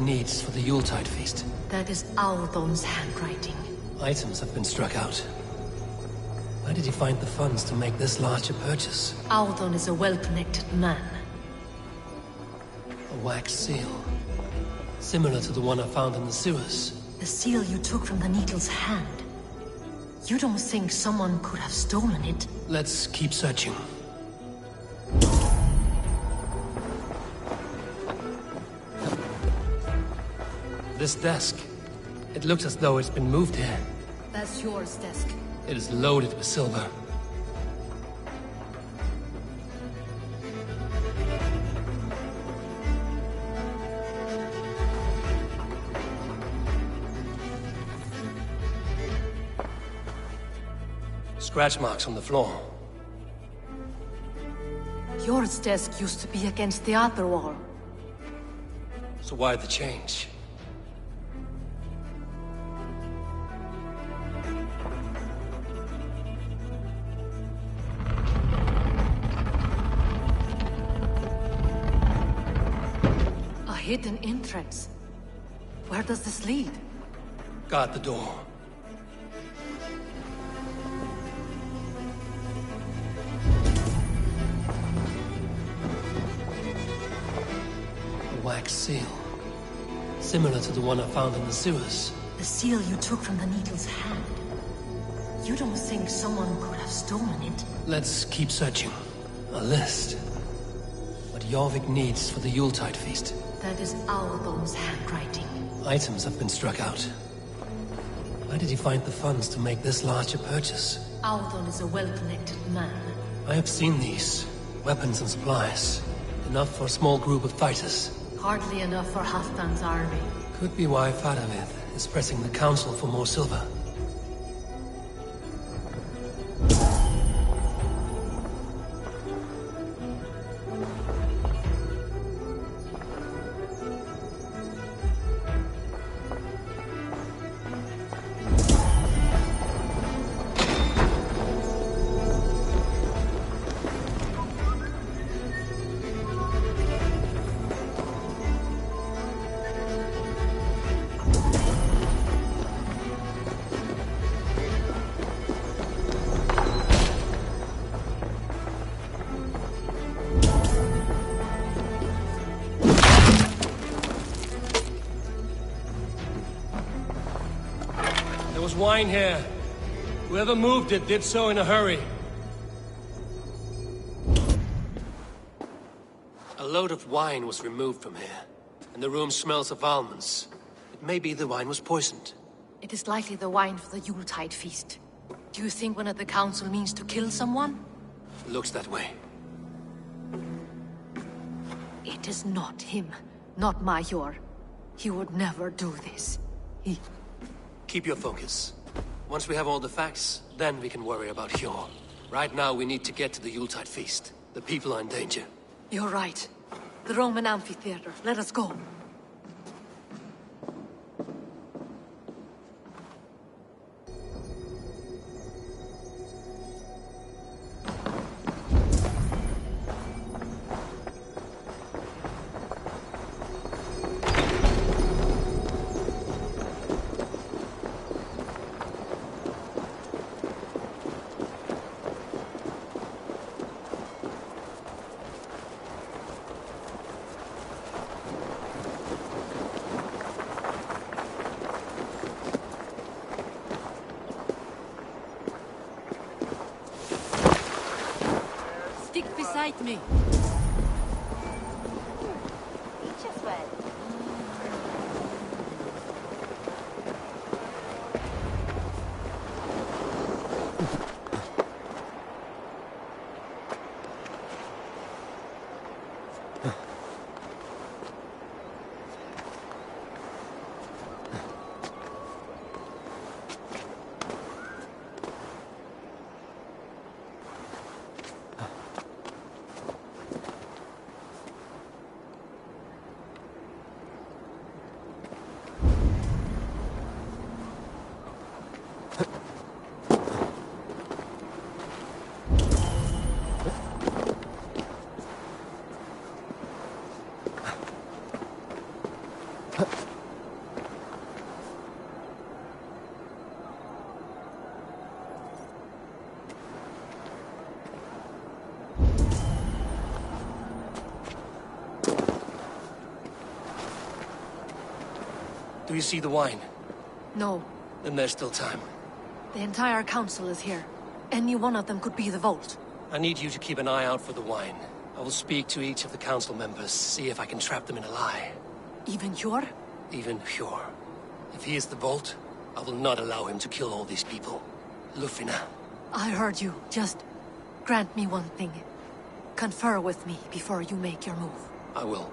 needs for the Yuletide feast. That is Aldon's handwriting. Items have been struck out. Where did he find the funds to make this large a purchase? Aldon is a well-connected man. A wax seal. Similar to the one I found in the sewers. The seal you took from the Needle's hand. You don't think someone could have stolen it? Let's keep searching. This desk. It looks as though it's been moved here. That's yours, desk. It is loaded with silver. Scratch marks on the floor. Yours desk used to be against the other wall. So why the change? A hidden entrance. Where does this lead? Guard the door. Wax seal. Similar to the one I found in the sewers. The seal you took from the Needle's hand. You don't think someone could have stolen it? Let's keep searching. A list. What Jorvik needs for the Yuletide feast. That is Aldon's handwriting. Items have been struck out. Where did he find the funds to make this large a purchase? Aldon is a well-connected man. I have seen these. Weapons and supplies. Enough for a small group of fighters. Hardly enough for Halfdan's army. Could be why Fadavid is pressing the council for more silver. There was wine here. Whoever moved it did so in a hurry. A load of wine was removed from here, and the room smells of almonds. It may be the wine was poisoned. It is likely the wine for the Yuletide feast. Do you think one of the council means to kill someone? Looks that way. It is not him, not Major. He would never do this. Keep your focus. Once we have all the facts, then we can worry about Hjor. Right now, we need to get to the Yuletide feast. The people are in danger. You're right. The Roman amphitheater. Let us go. Stick beside me. Do you see the wine? No. Then there's still time. The entire council is here. Any one of them could be the vault. I need you to keep an eye out for the wine. I will speak to each of the council members, see if I can trap them in a lie. Even Hjor? Even Hjor. If he is the vault, I will not allow him to kill all these people. Lufina. I heard you. Just grant me one thing. Confer with me before you make your move. I will.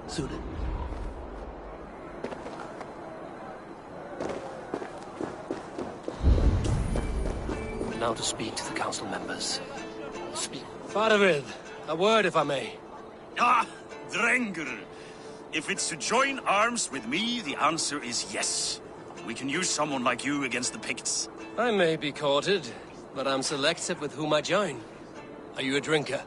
Suited. Now to speak to the council members. Speak. Faravid, a word if I may. Ah, Drengr. If it's to join arms with me, the answer is yes. We can use someone like you against the Picts. I may be courted, but I'm selective with whom I join. Are you a drinker?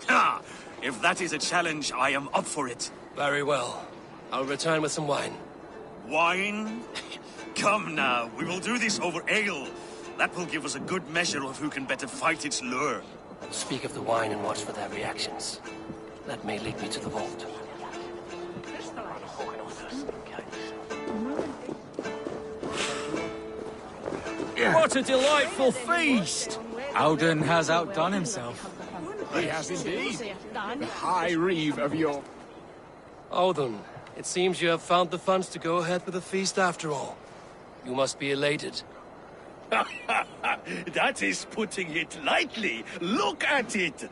Ha! If that is a challenge, I am up for it. Very well. I'll return with some wine. Wine? Come now, we will do this over ale. That will give us a good measure of who can better fight its lure. Speak of the wine and watch for their reactions. That may lead me to the vault. What a delightful feast! Auden has outdone himself. He has indeed. The High Reeve of your... Auden, it seems you have found the funds to go ahead with the feast after all. You must be elated. That is putting it lightly. Look at it.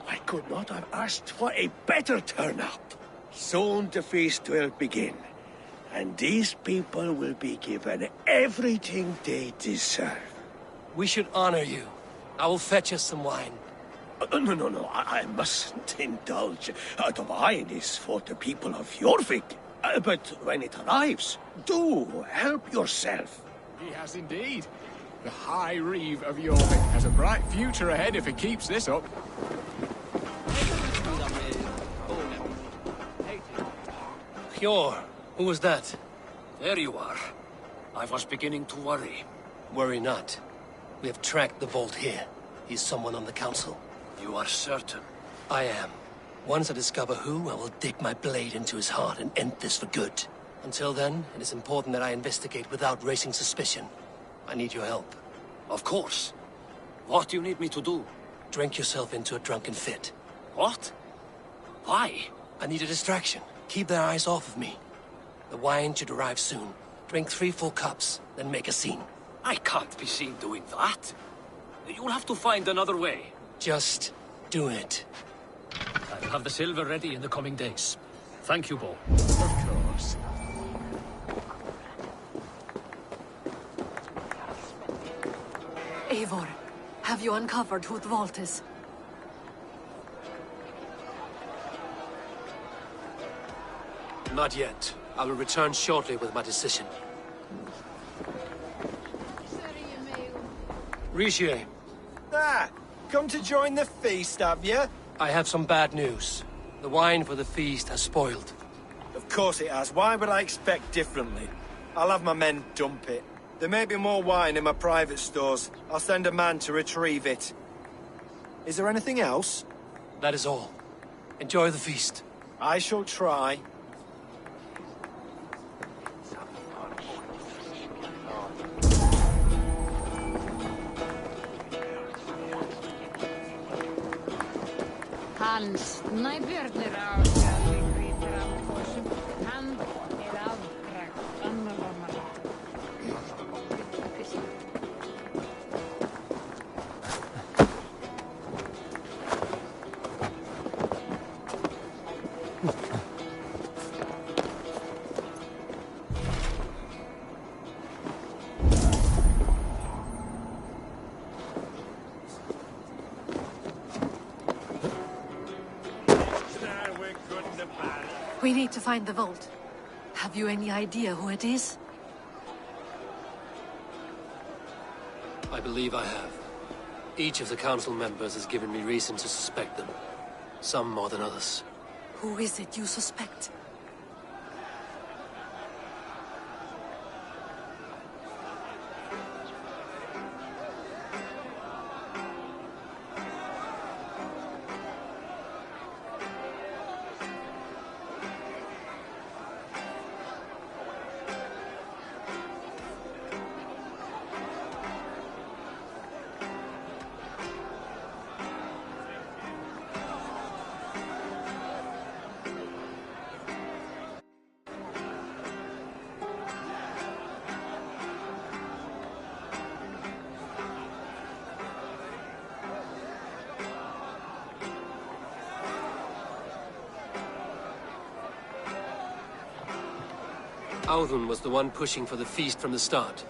I could not have asked for a better turnout. Soon the feast will begin. And these people will be given everything they deserve. We should honor you. I will fetch us some wine. No, I mustn't indulge. The wine is for the people of Jorvik. But when it arrives, do help yourself. He has indeed. The High Reeve of Jorvik has a bright future ahead if he keeps this up. Hjor, who was that? There you are. I was beginning to worry. Worry not. We have tracked the vault here. He's someone on the council. You are certain? I am. Once I discover who, I will dig my blade into his heart and end this for good. Until then, it is important that I investigate without raising suspicion. I need your help. Of course. What do you need me to do? Drink yourself into a drunken fit. What? Why? I need a distraction. Keep their eyes off of me. The wine should arrive soon. Drink 3 full cups, then make a scene. I can't be seen doing that. You'll have to find another way. Just do it. I'll have the silver ready in the coming days. Thank you, Bo. Of course. Eivor, have you uncovered who the vault is? Not yet. I will return shortly with my decision. Rishi. Ah, come to join the feast, have you? I have some bad news. The wine for the feast has spoiled. Of course it has. Why would I expect differently? I'll have my men dump it. There may be more wine in my private stores. I'll send a man to retrieve it. Is there anything else? That is all. Enjoy the feast. I shall try. Hans, najbjörnir ásjálfing grítir af fossum, hann er afbrakt annaðamara. We need to find the vault. Have you any idea who it is? I believe I have. Each of the council members has given me reason to suspect them. Some more than others. Who is it you suspect? Audun was the one pushing for the feast from the start.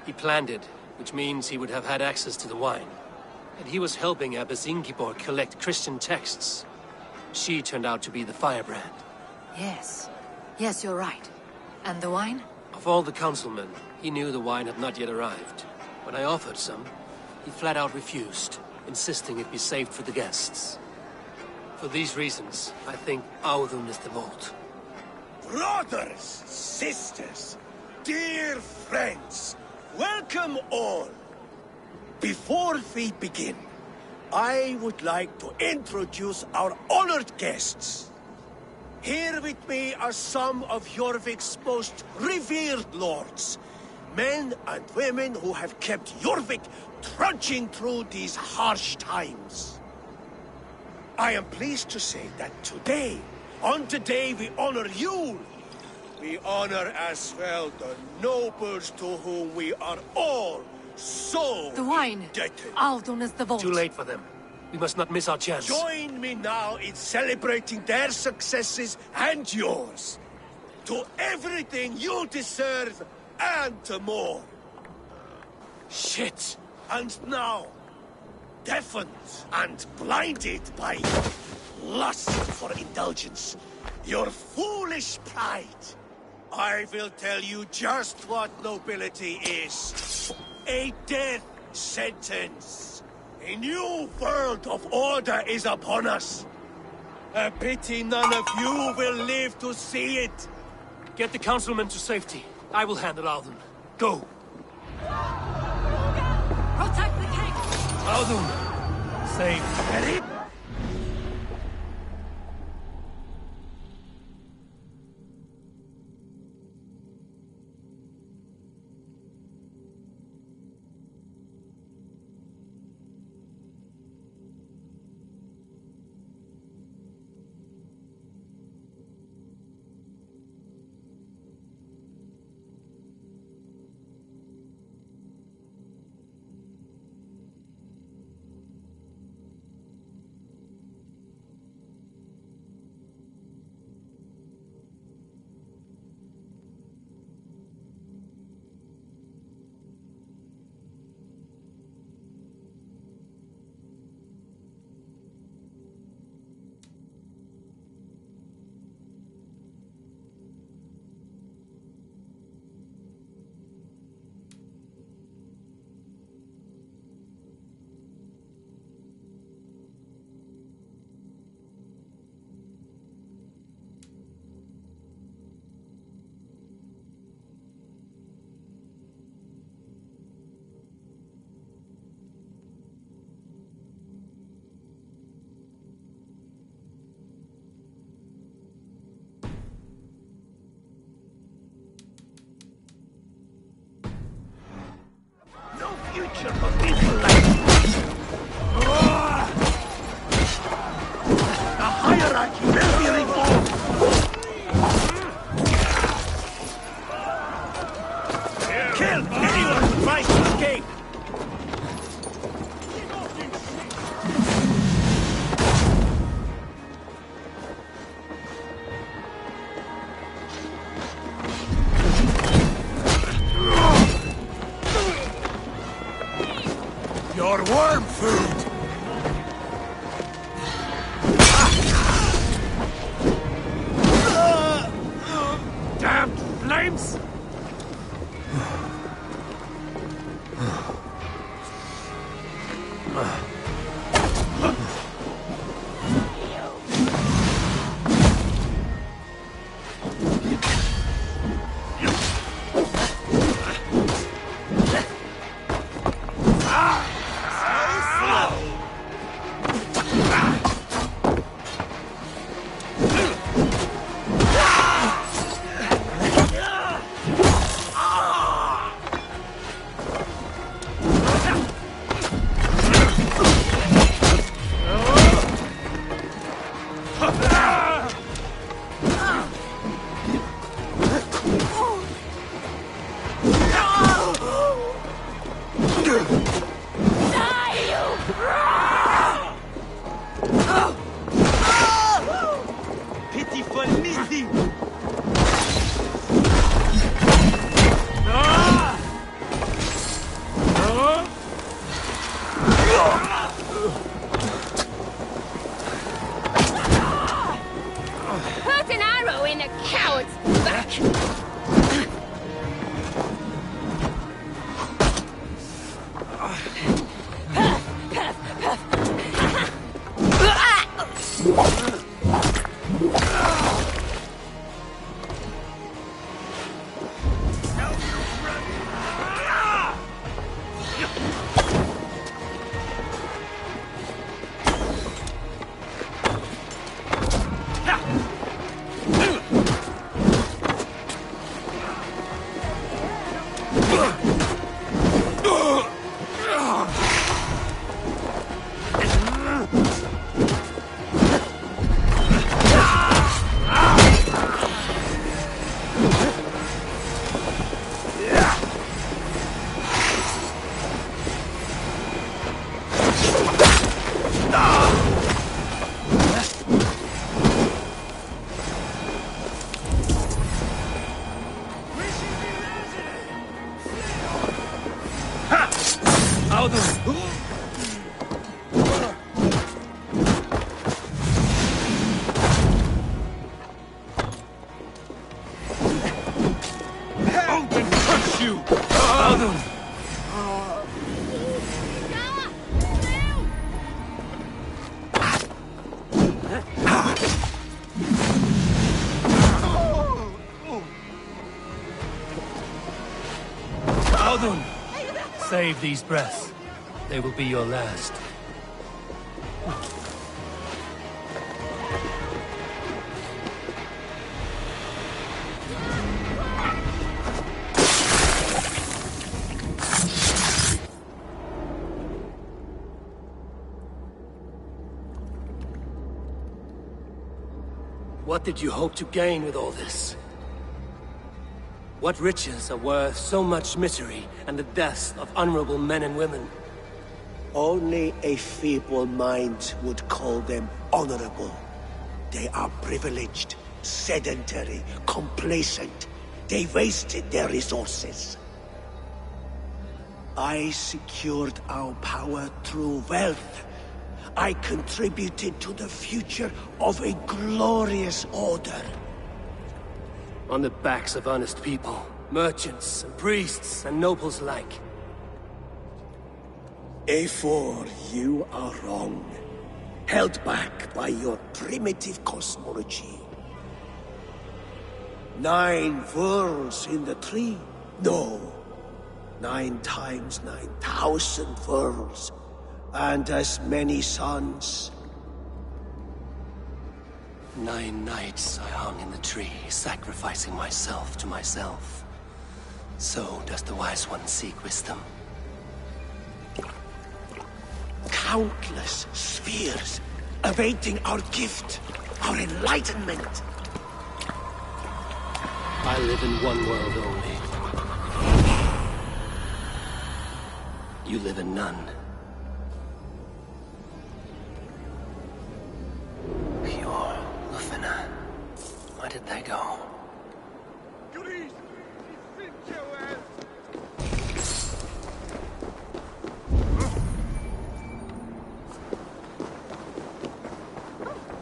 He planned it, which means he would have had access to the wine. And he was helping Abbess Ingeborg collect Christian texts. She turned out to be the firebrand. Yes. Yes, you're right. And the wine? Of all the councilmen, he knew the wine had not yet arrived. When I offered some, he flat out refused, insisting it be saved for the guests. For these reasons, I think Audun is the vault. Brothers, sisters, dear friends, welcome all. Before we begin, I would like to introduce our honored guests. Here with me are some of Jorvik's most revered lords. Men and women who have kept Jorvik trudging through these harsh times. I am pleased to say that today, on the day we honor you, we honor as well the nobles to whom we are all so the wine. indebted. Audun is the vault. Too late for them. We must not miss our chance. Join me now in celebrating their successes and yours. To everything you deserve and more. Shit! And now, deafened and blinded by lust for indulgence, your foolish pride, I will tell you just what nobility is. A death sentence. A new world of order is upon us. A pity none of you will live to see it. Get the councilmen to safety. I will handle Audun. Go. Protect the king! Audun! Safe. Future for people like us. The hierarchy will be reformed. Kill anyone who tries to escape. Your worm food! Damn flames! Put an arrow in a coward's back! Save these breaths. They will be your last. What did you hope to gain with all this? What riches are worth so much misery and the deaths of honorable men and women? Only a feeble mind would call them honorable. They are privileged, sedentary, complacent. They wasted their resources. I secured our power through wealth. I contributed to the future of a glorious order. On the backs of honest people, merchants and priests and nobles alike. A4, you are wrong. Held back by your primitive cosmology. 9 worlds in the tree? No. 9 times 9,000 worlds. And as many suns. 9 nights I hung in the tree, sacrificing myself to myself. So does the Wise One seek wisdom. Countless spheres, awaiting our gift, our enlightenment. I live in one world only. You live in none. Pure Lufina. Where did they go?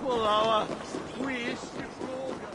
Polała, spójrz się wroga.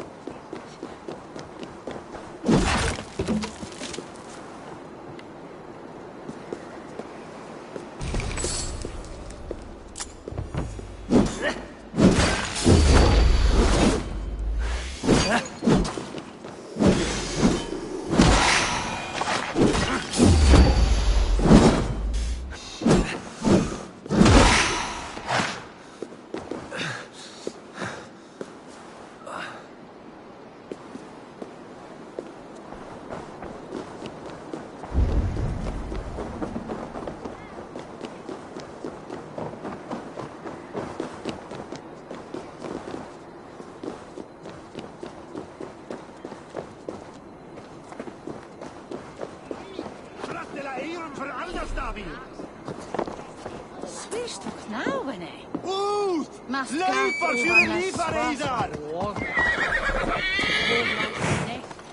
Swish toch nou, wanneer? Ut! Leipar fyrir lífareidar!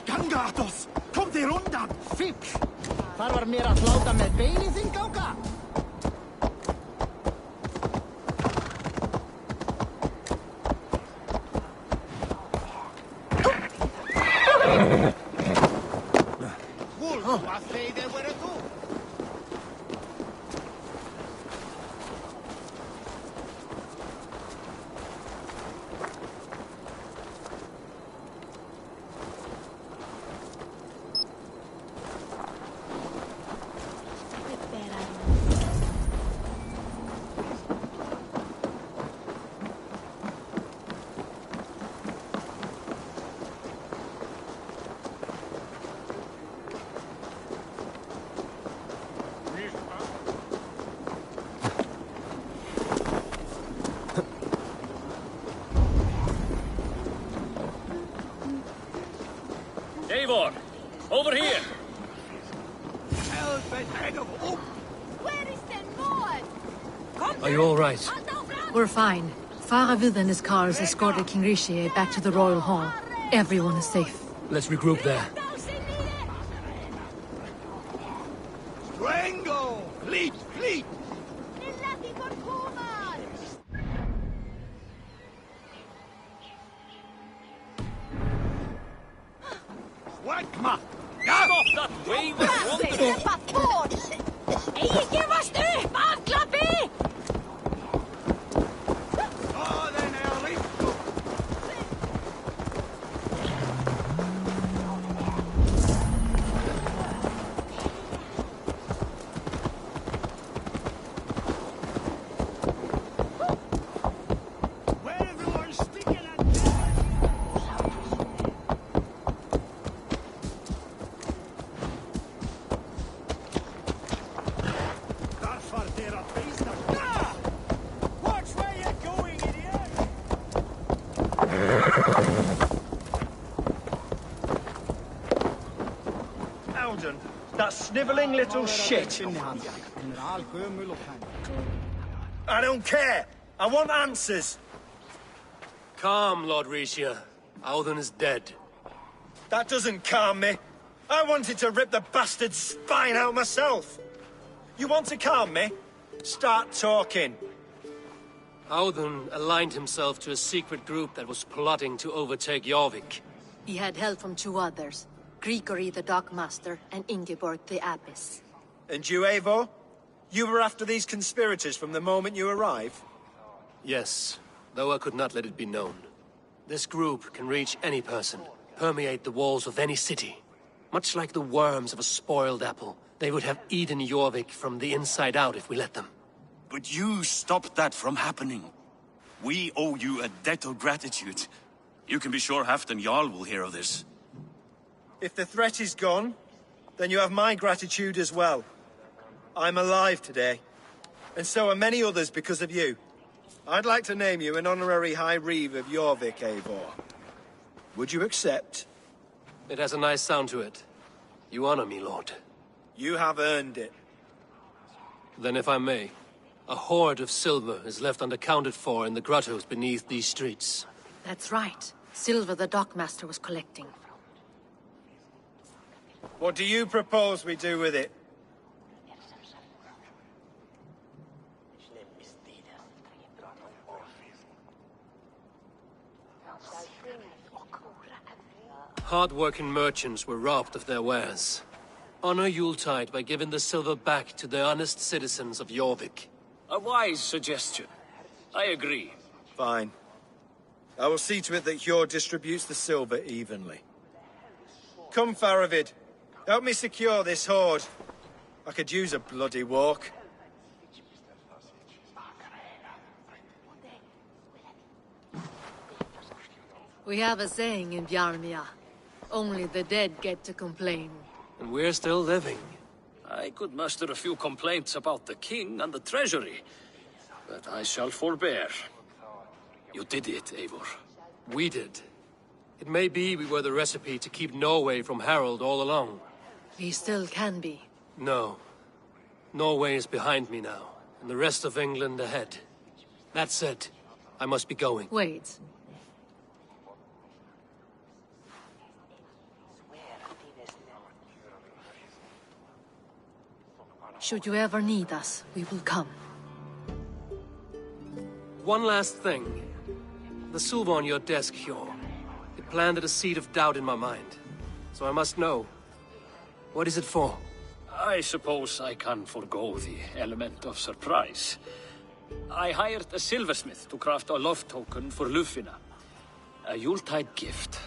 Gangatos! Kom þér undan! Fíbl! Þar var mér að hláta með beinið þinn, ganga! Eivor! Over here! Where is the Lord? Are you all right? We're fine. Faravid and his cars escorted King Rishi back to the Royal Hall. Everyone is safe. Let's regroup there. Rango! Fleet! Fleet! Wagma! Stop that wave of wonder! Ikke var styr! Avklappig! Alden, that snivelling little shit. I don't care. I want answers. Calm, Lord Rishia. Auden is dead. That doesn't calm me. I wanted to rip the bastard's spine out myself. You want to calm me? Start talking. Auden aligned himself to a secret group that was plotting to overtake Jorvik. He had help from two others. Grigory the Dockmaster and Ingeborg the Abbess. And you, Eivor? You were after these conspirators from the moment you arrived? Yes, though I could not let it be known. This group can reach any person, permeate the walls of any city. Much like the worms of a spoiled apple, they would have eaten Jorvik from the inside out if we let them. But you stopped that from happening. We owe you a debt of gratitude. You can be sure Halfdan Jarl will hear of this. If the threat is gone, then you have my gratitude as well. I'm alive today, and so are many others because of you. I'd like to name you an honorary High Reeve of Jorvik, Eivor. Would you accept? It has a nice sound to it. You honor me, Lord. You have earned it. Then if I may, a hoard of silver is left unaccounted for in the grottos beneath these streets. That's right. Silver the Dockmaster was collecting. What do you propose we do with it? Hard-working merchants were robbed of their wares. Honor Yuletide by giving the silver back to the honest citizens of Jorvik. A wise suggestion. I agree. Fine. I will see to it that Hjord distributes the silver evenly. Come, Faravid. Help me secure this hoard. I could use a bloody walk. We have a saying in Bjarmia. Only the dead get to complain. And we're still living. I could muster a few complaints about the king and the treasury, but I shall forbear. You did it, Eivor. We did. It may be we were the recipe to keep Norway from Harald all along. We still can be. No. Norway is behind me now, and the rest of England ahead. That said, I must be going. Wait. Should you ever need us, we will come. One last thing. The silver on your desk, Hjord. It planted a seed of doubt in my mind. So I must know. What is it for? I suppose I can forego the element of surprise. I hired a silversmith to craft a love token for Lufina. A Yuletide gift.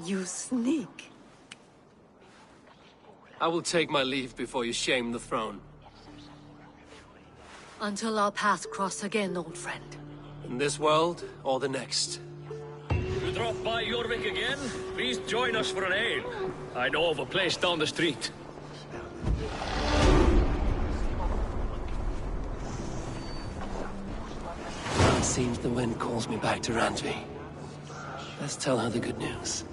You sneak. I will take my leave before you shame the throne. Until our paths cross again, old friend. In this world, or the next. You drop by Jorvik again? Please join us for an ale. I know of a place down the street. It seems the wind calls me back to Randvi. Let's tell her the good news.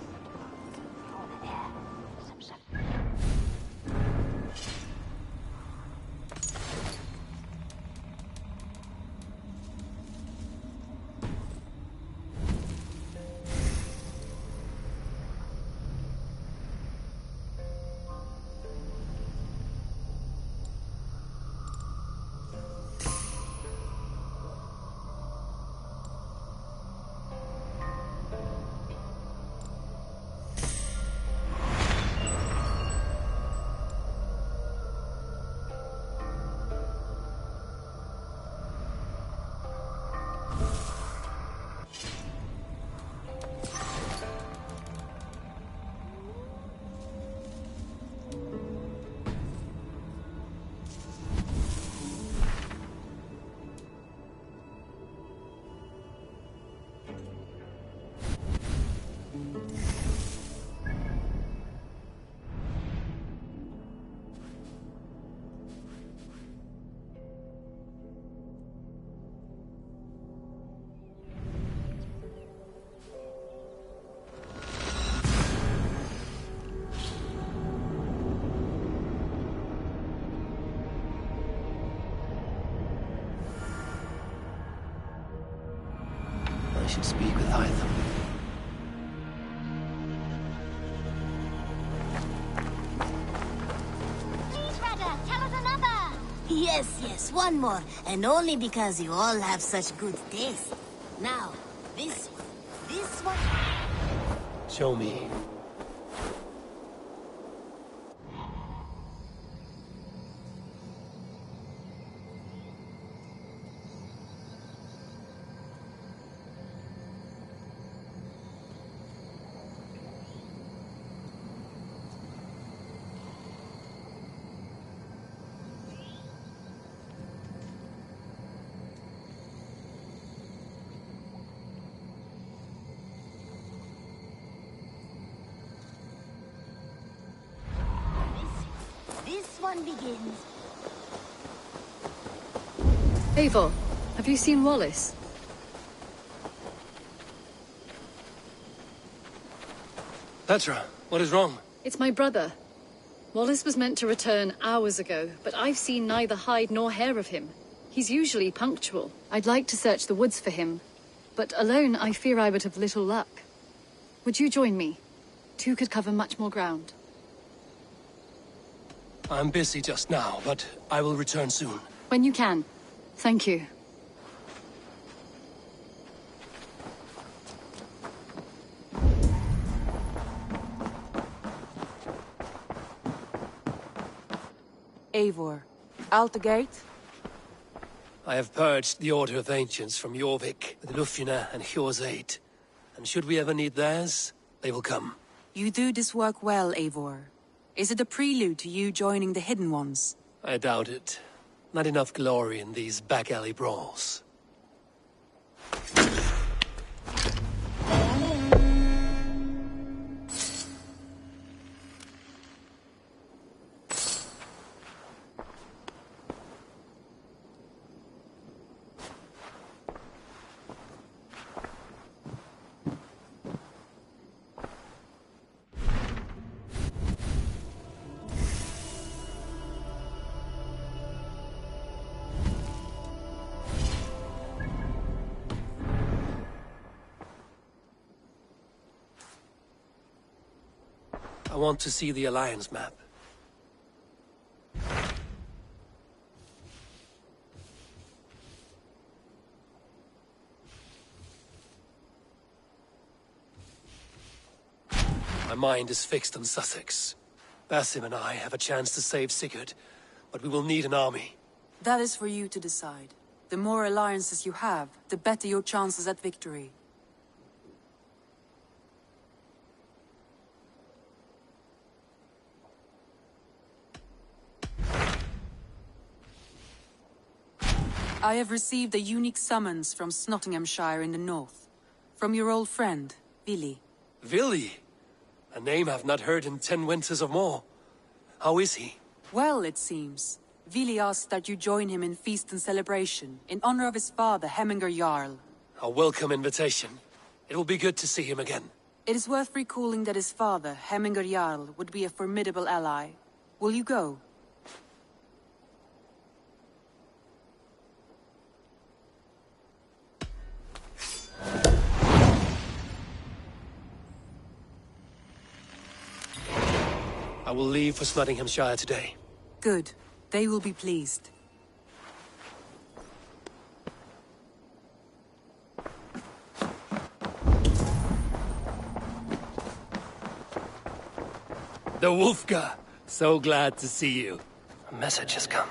I should speak with Hytham. Tell us another! Yes, one more. And only because you all have such good taste. Now, this one... Show me. This one begins. Eivor, have you seen Wallace? Petra, what is wrong? It's my brother. Wallace was meant to return hours ago, but I've seen neither hide nor hair of him. He's usually punctual. I'd like to search the woods for him, but alone I fear I would have little luck. Would you join me? Two could cover much more ground. I'm busy just now, but I will return soon. When you can. Thank you. Eivor, out the gate? I have purged the Order of Ancients from Jorvik, with Lufjuna and Hjor's aid. And should we ever need theirs, they will come. You do this work well, Eivor. Is it a prelude to you joining the Hidden Ones? I doubt it. Not enough glory in these back-alley brawls. I want to see the Alliance map. My mind is fixed on Sussex. Basim and I have a chance to save Sigurd, but we will need an army. That is for you to decide. The more alliances you have, the better your chances at victory. I have received a unique summons from Nottinghamshire in the north. From your old friend, Vili. Vili? A name I've not heard in 10 winters or more. How is he? Well, it seems. Vili asked that you join him in feast and celebration, in honor of his father, Hemminger Jarl. A welcome invitation. It will be good to see him again. It is worth recalling that his father, Hemminger Jarl, would be a formidable ally. Will you go? I will leave for Nottinghamshire today. Good. They will be pleased. The Wolfgar! So glad to see you. A message has come.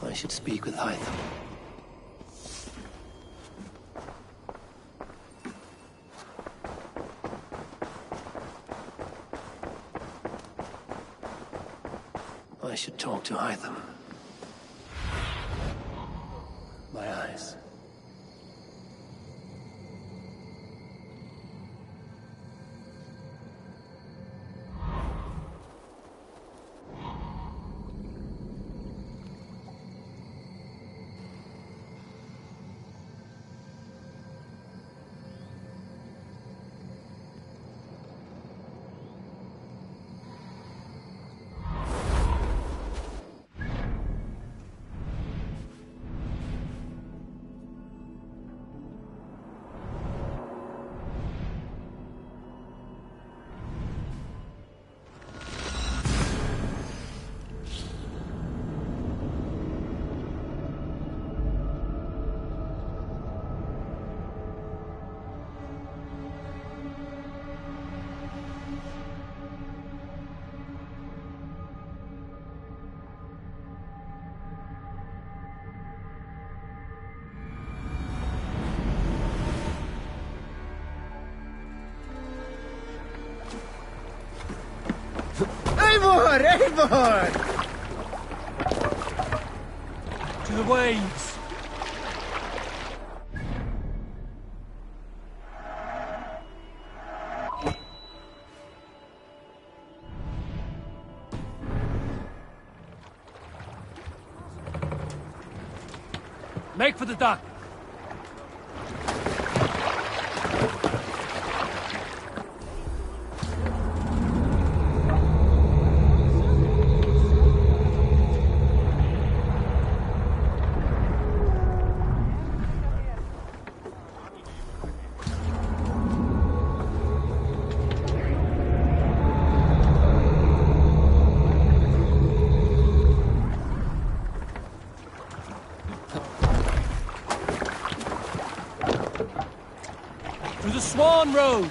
I should speak with Hytham. I should talk to Hytham. My eyes. Eivor! Eivor! To the waves! Make for the dock! To the Swan Road!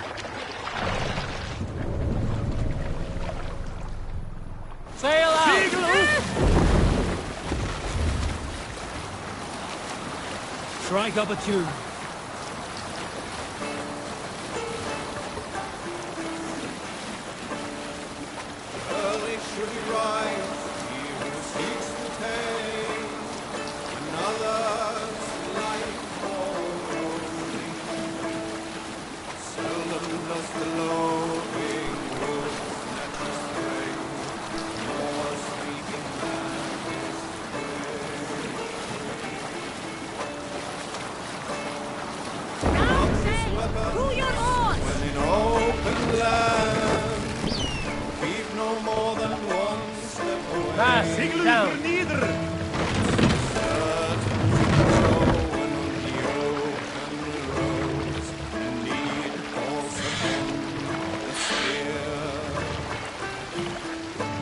Sail out! Strike up a tune. Early should he rise, he who seeks to tame another's life for seldom does the loving wolf snatch his prey, more speaking than his prey. Pull your oars! When in open land, keep no more than one step away. Pass, down!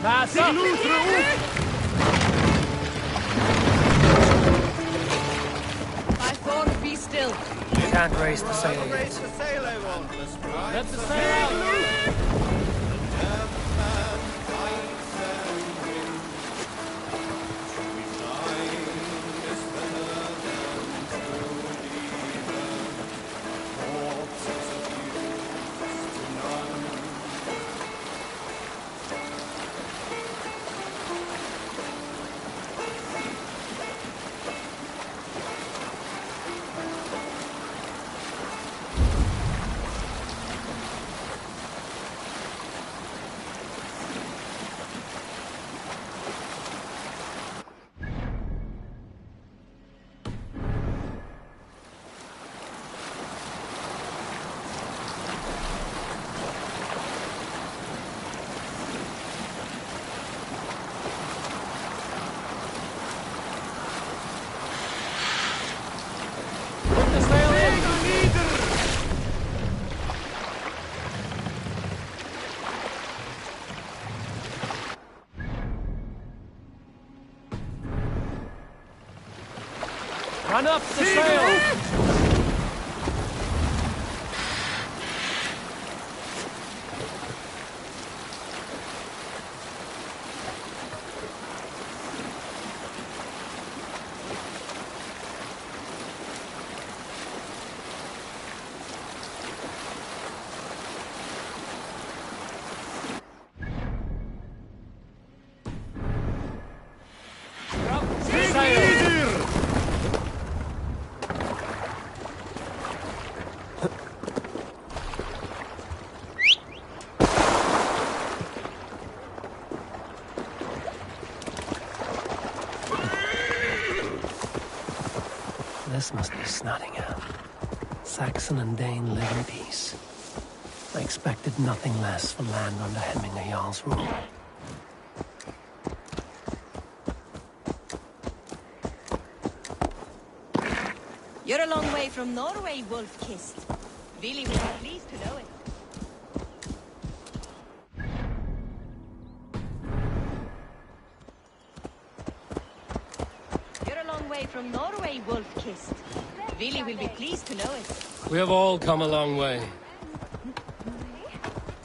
Pass up! By four, be still. Can't raise the sail yet. Let the sail out! Run up the sail! This must be Snottingham. Saxon and Dane live in peace. I expected nothing less for land under Hemminger Jarl's rule. You're a long way from Norway, wolf-kissed. Really will be pleased to know it. You're a long way from Norway, wolf-kissed. Really will be pleased to know it. We have all come a long way.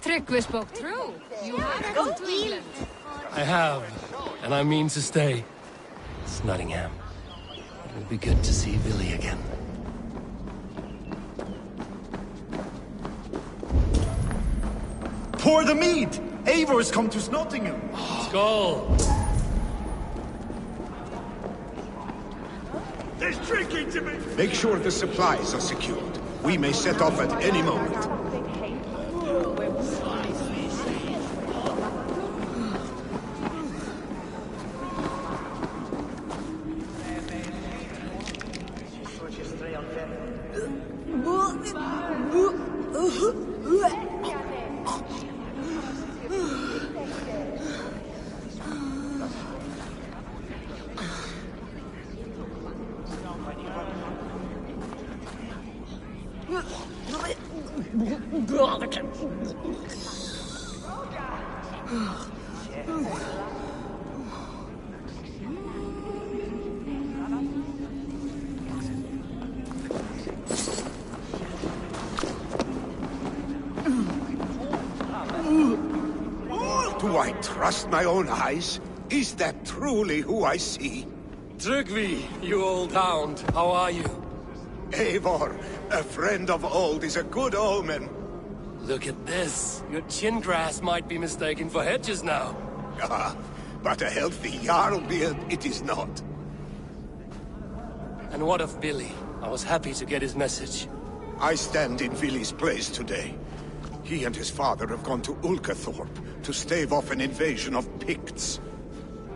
Tryggvi spoke true. You have come to England. I have, and I mean to stay. Snottingham. It will be good to see Billy again. Pour the mead! Eivor has come to Snottingham. Skull! There's drinking to me! Make sure the supplies are secured. We may set off at any moment. Do I trust my own eyes? Is that truly who I see? Trygvi, you old hound, how are you? Eivor, a friend of old is a good omen. Look at this. Your chin grass might be mistaken for hedges now. Ah, but a healthy Jarl beard it is not. And what of Billy? I was happy to get his message. I stand in Vili's place today. He and his father have gone to Ulkathorpe to stave off an invasion of Picts.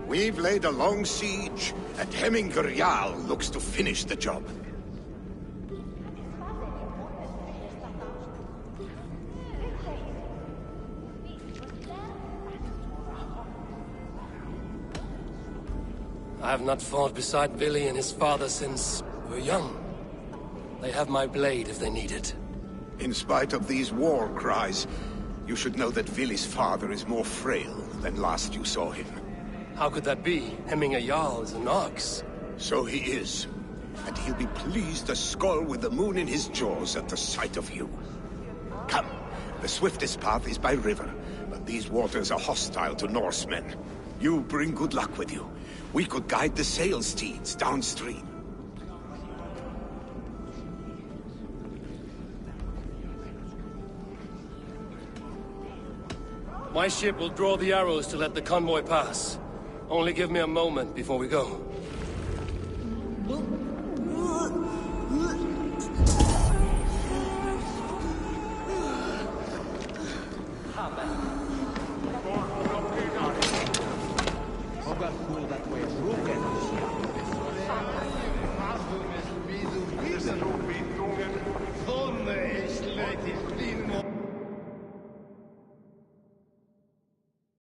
We've laid a long siege, and Hemminger Jarl looks to finish the job. I have not fought beside Billy and his father since we were young. They have my blade if they need it. In spite of these war cries, you should know that Vili's father is more frail than last you saw him. How could that be? Hemminger Jarl is an ox. So he is. And he'll be pleased as Skull with the moon in his jaws at the sight of you. Come, the swiftest path is by river, but these waters are hostile to Norsemen. You bring good luck with you. We could guide the sail steeds downstream. My ship will draw the arrows to let the convoy pass. Only give me a moment before we go.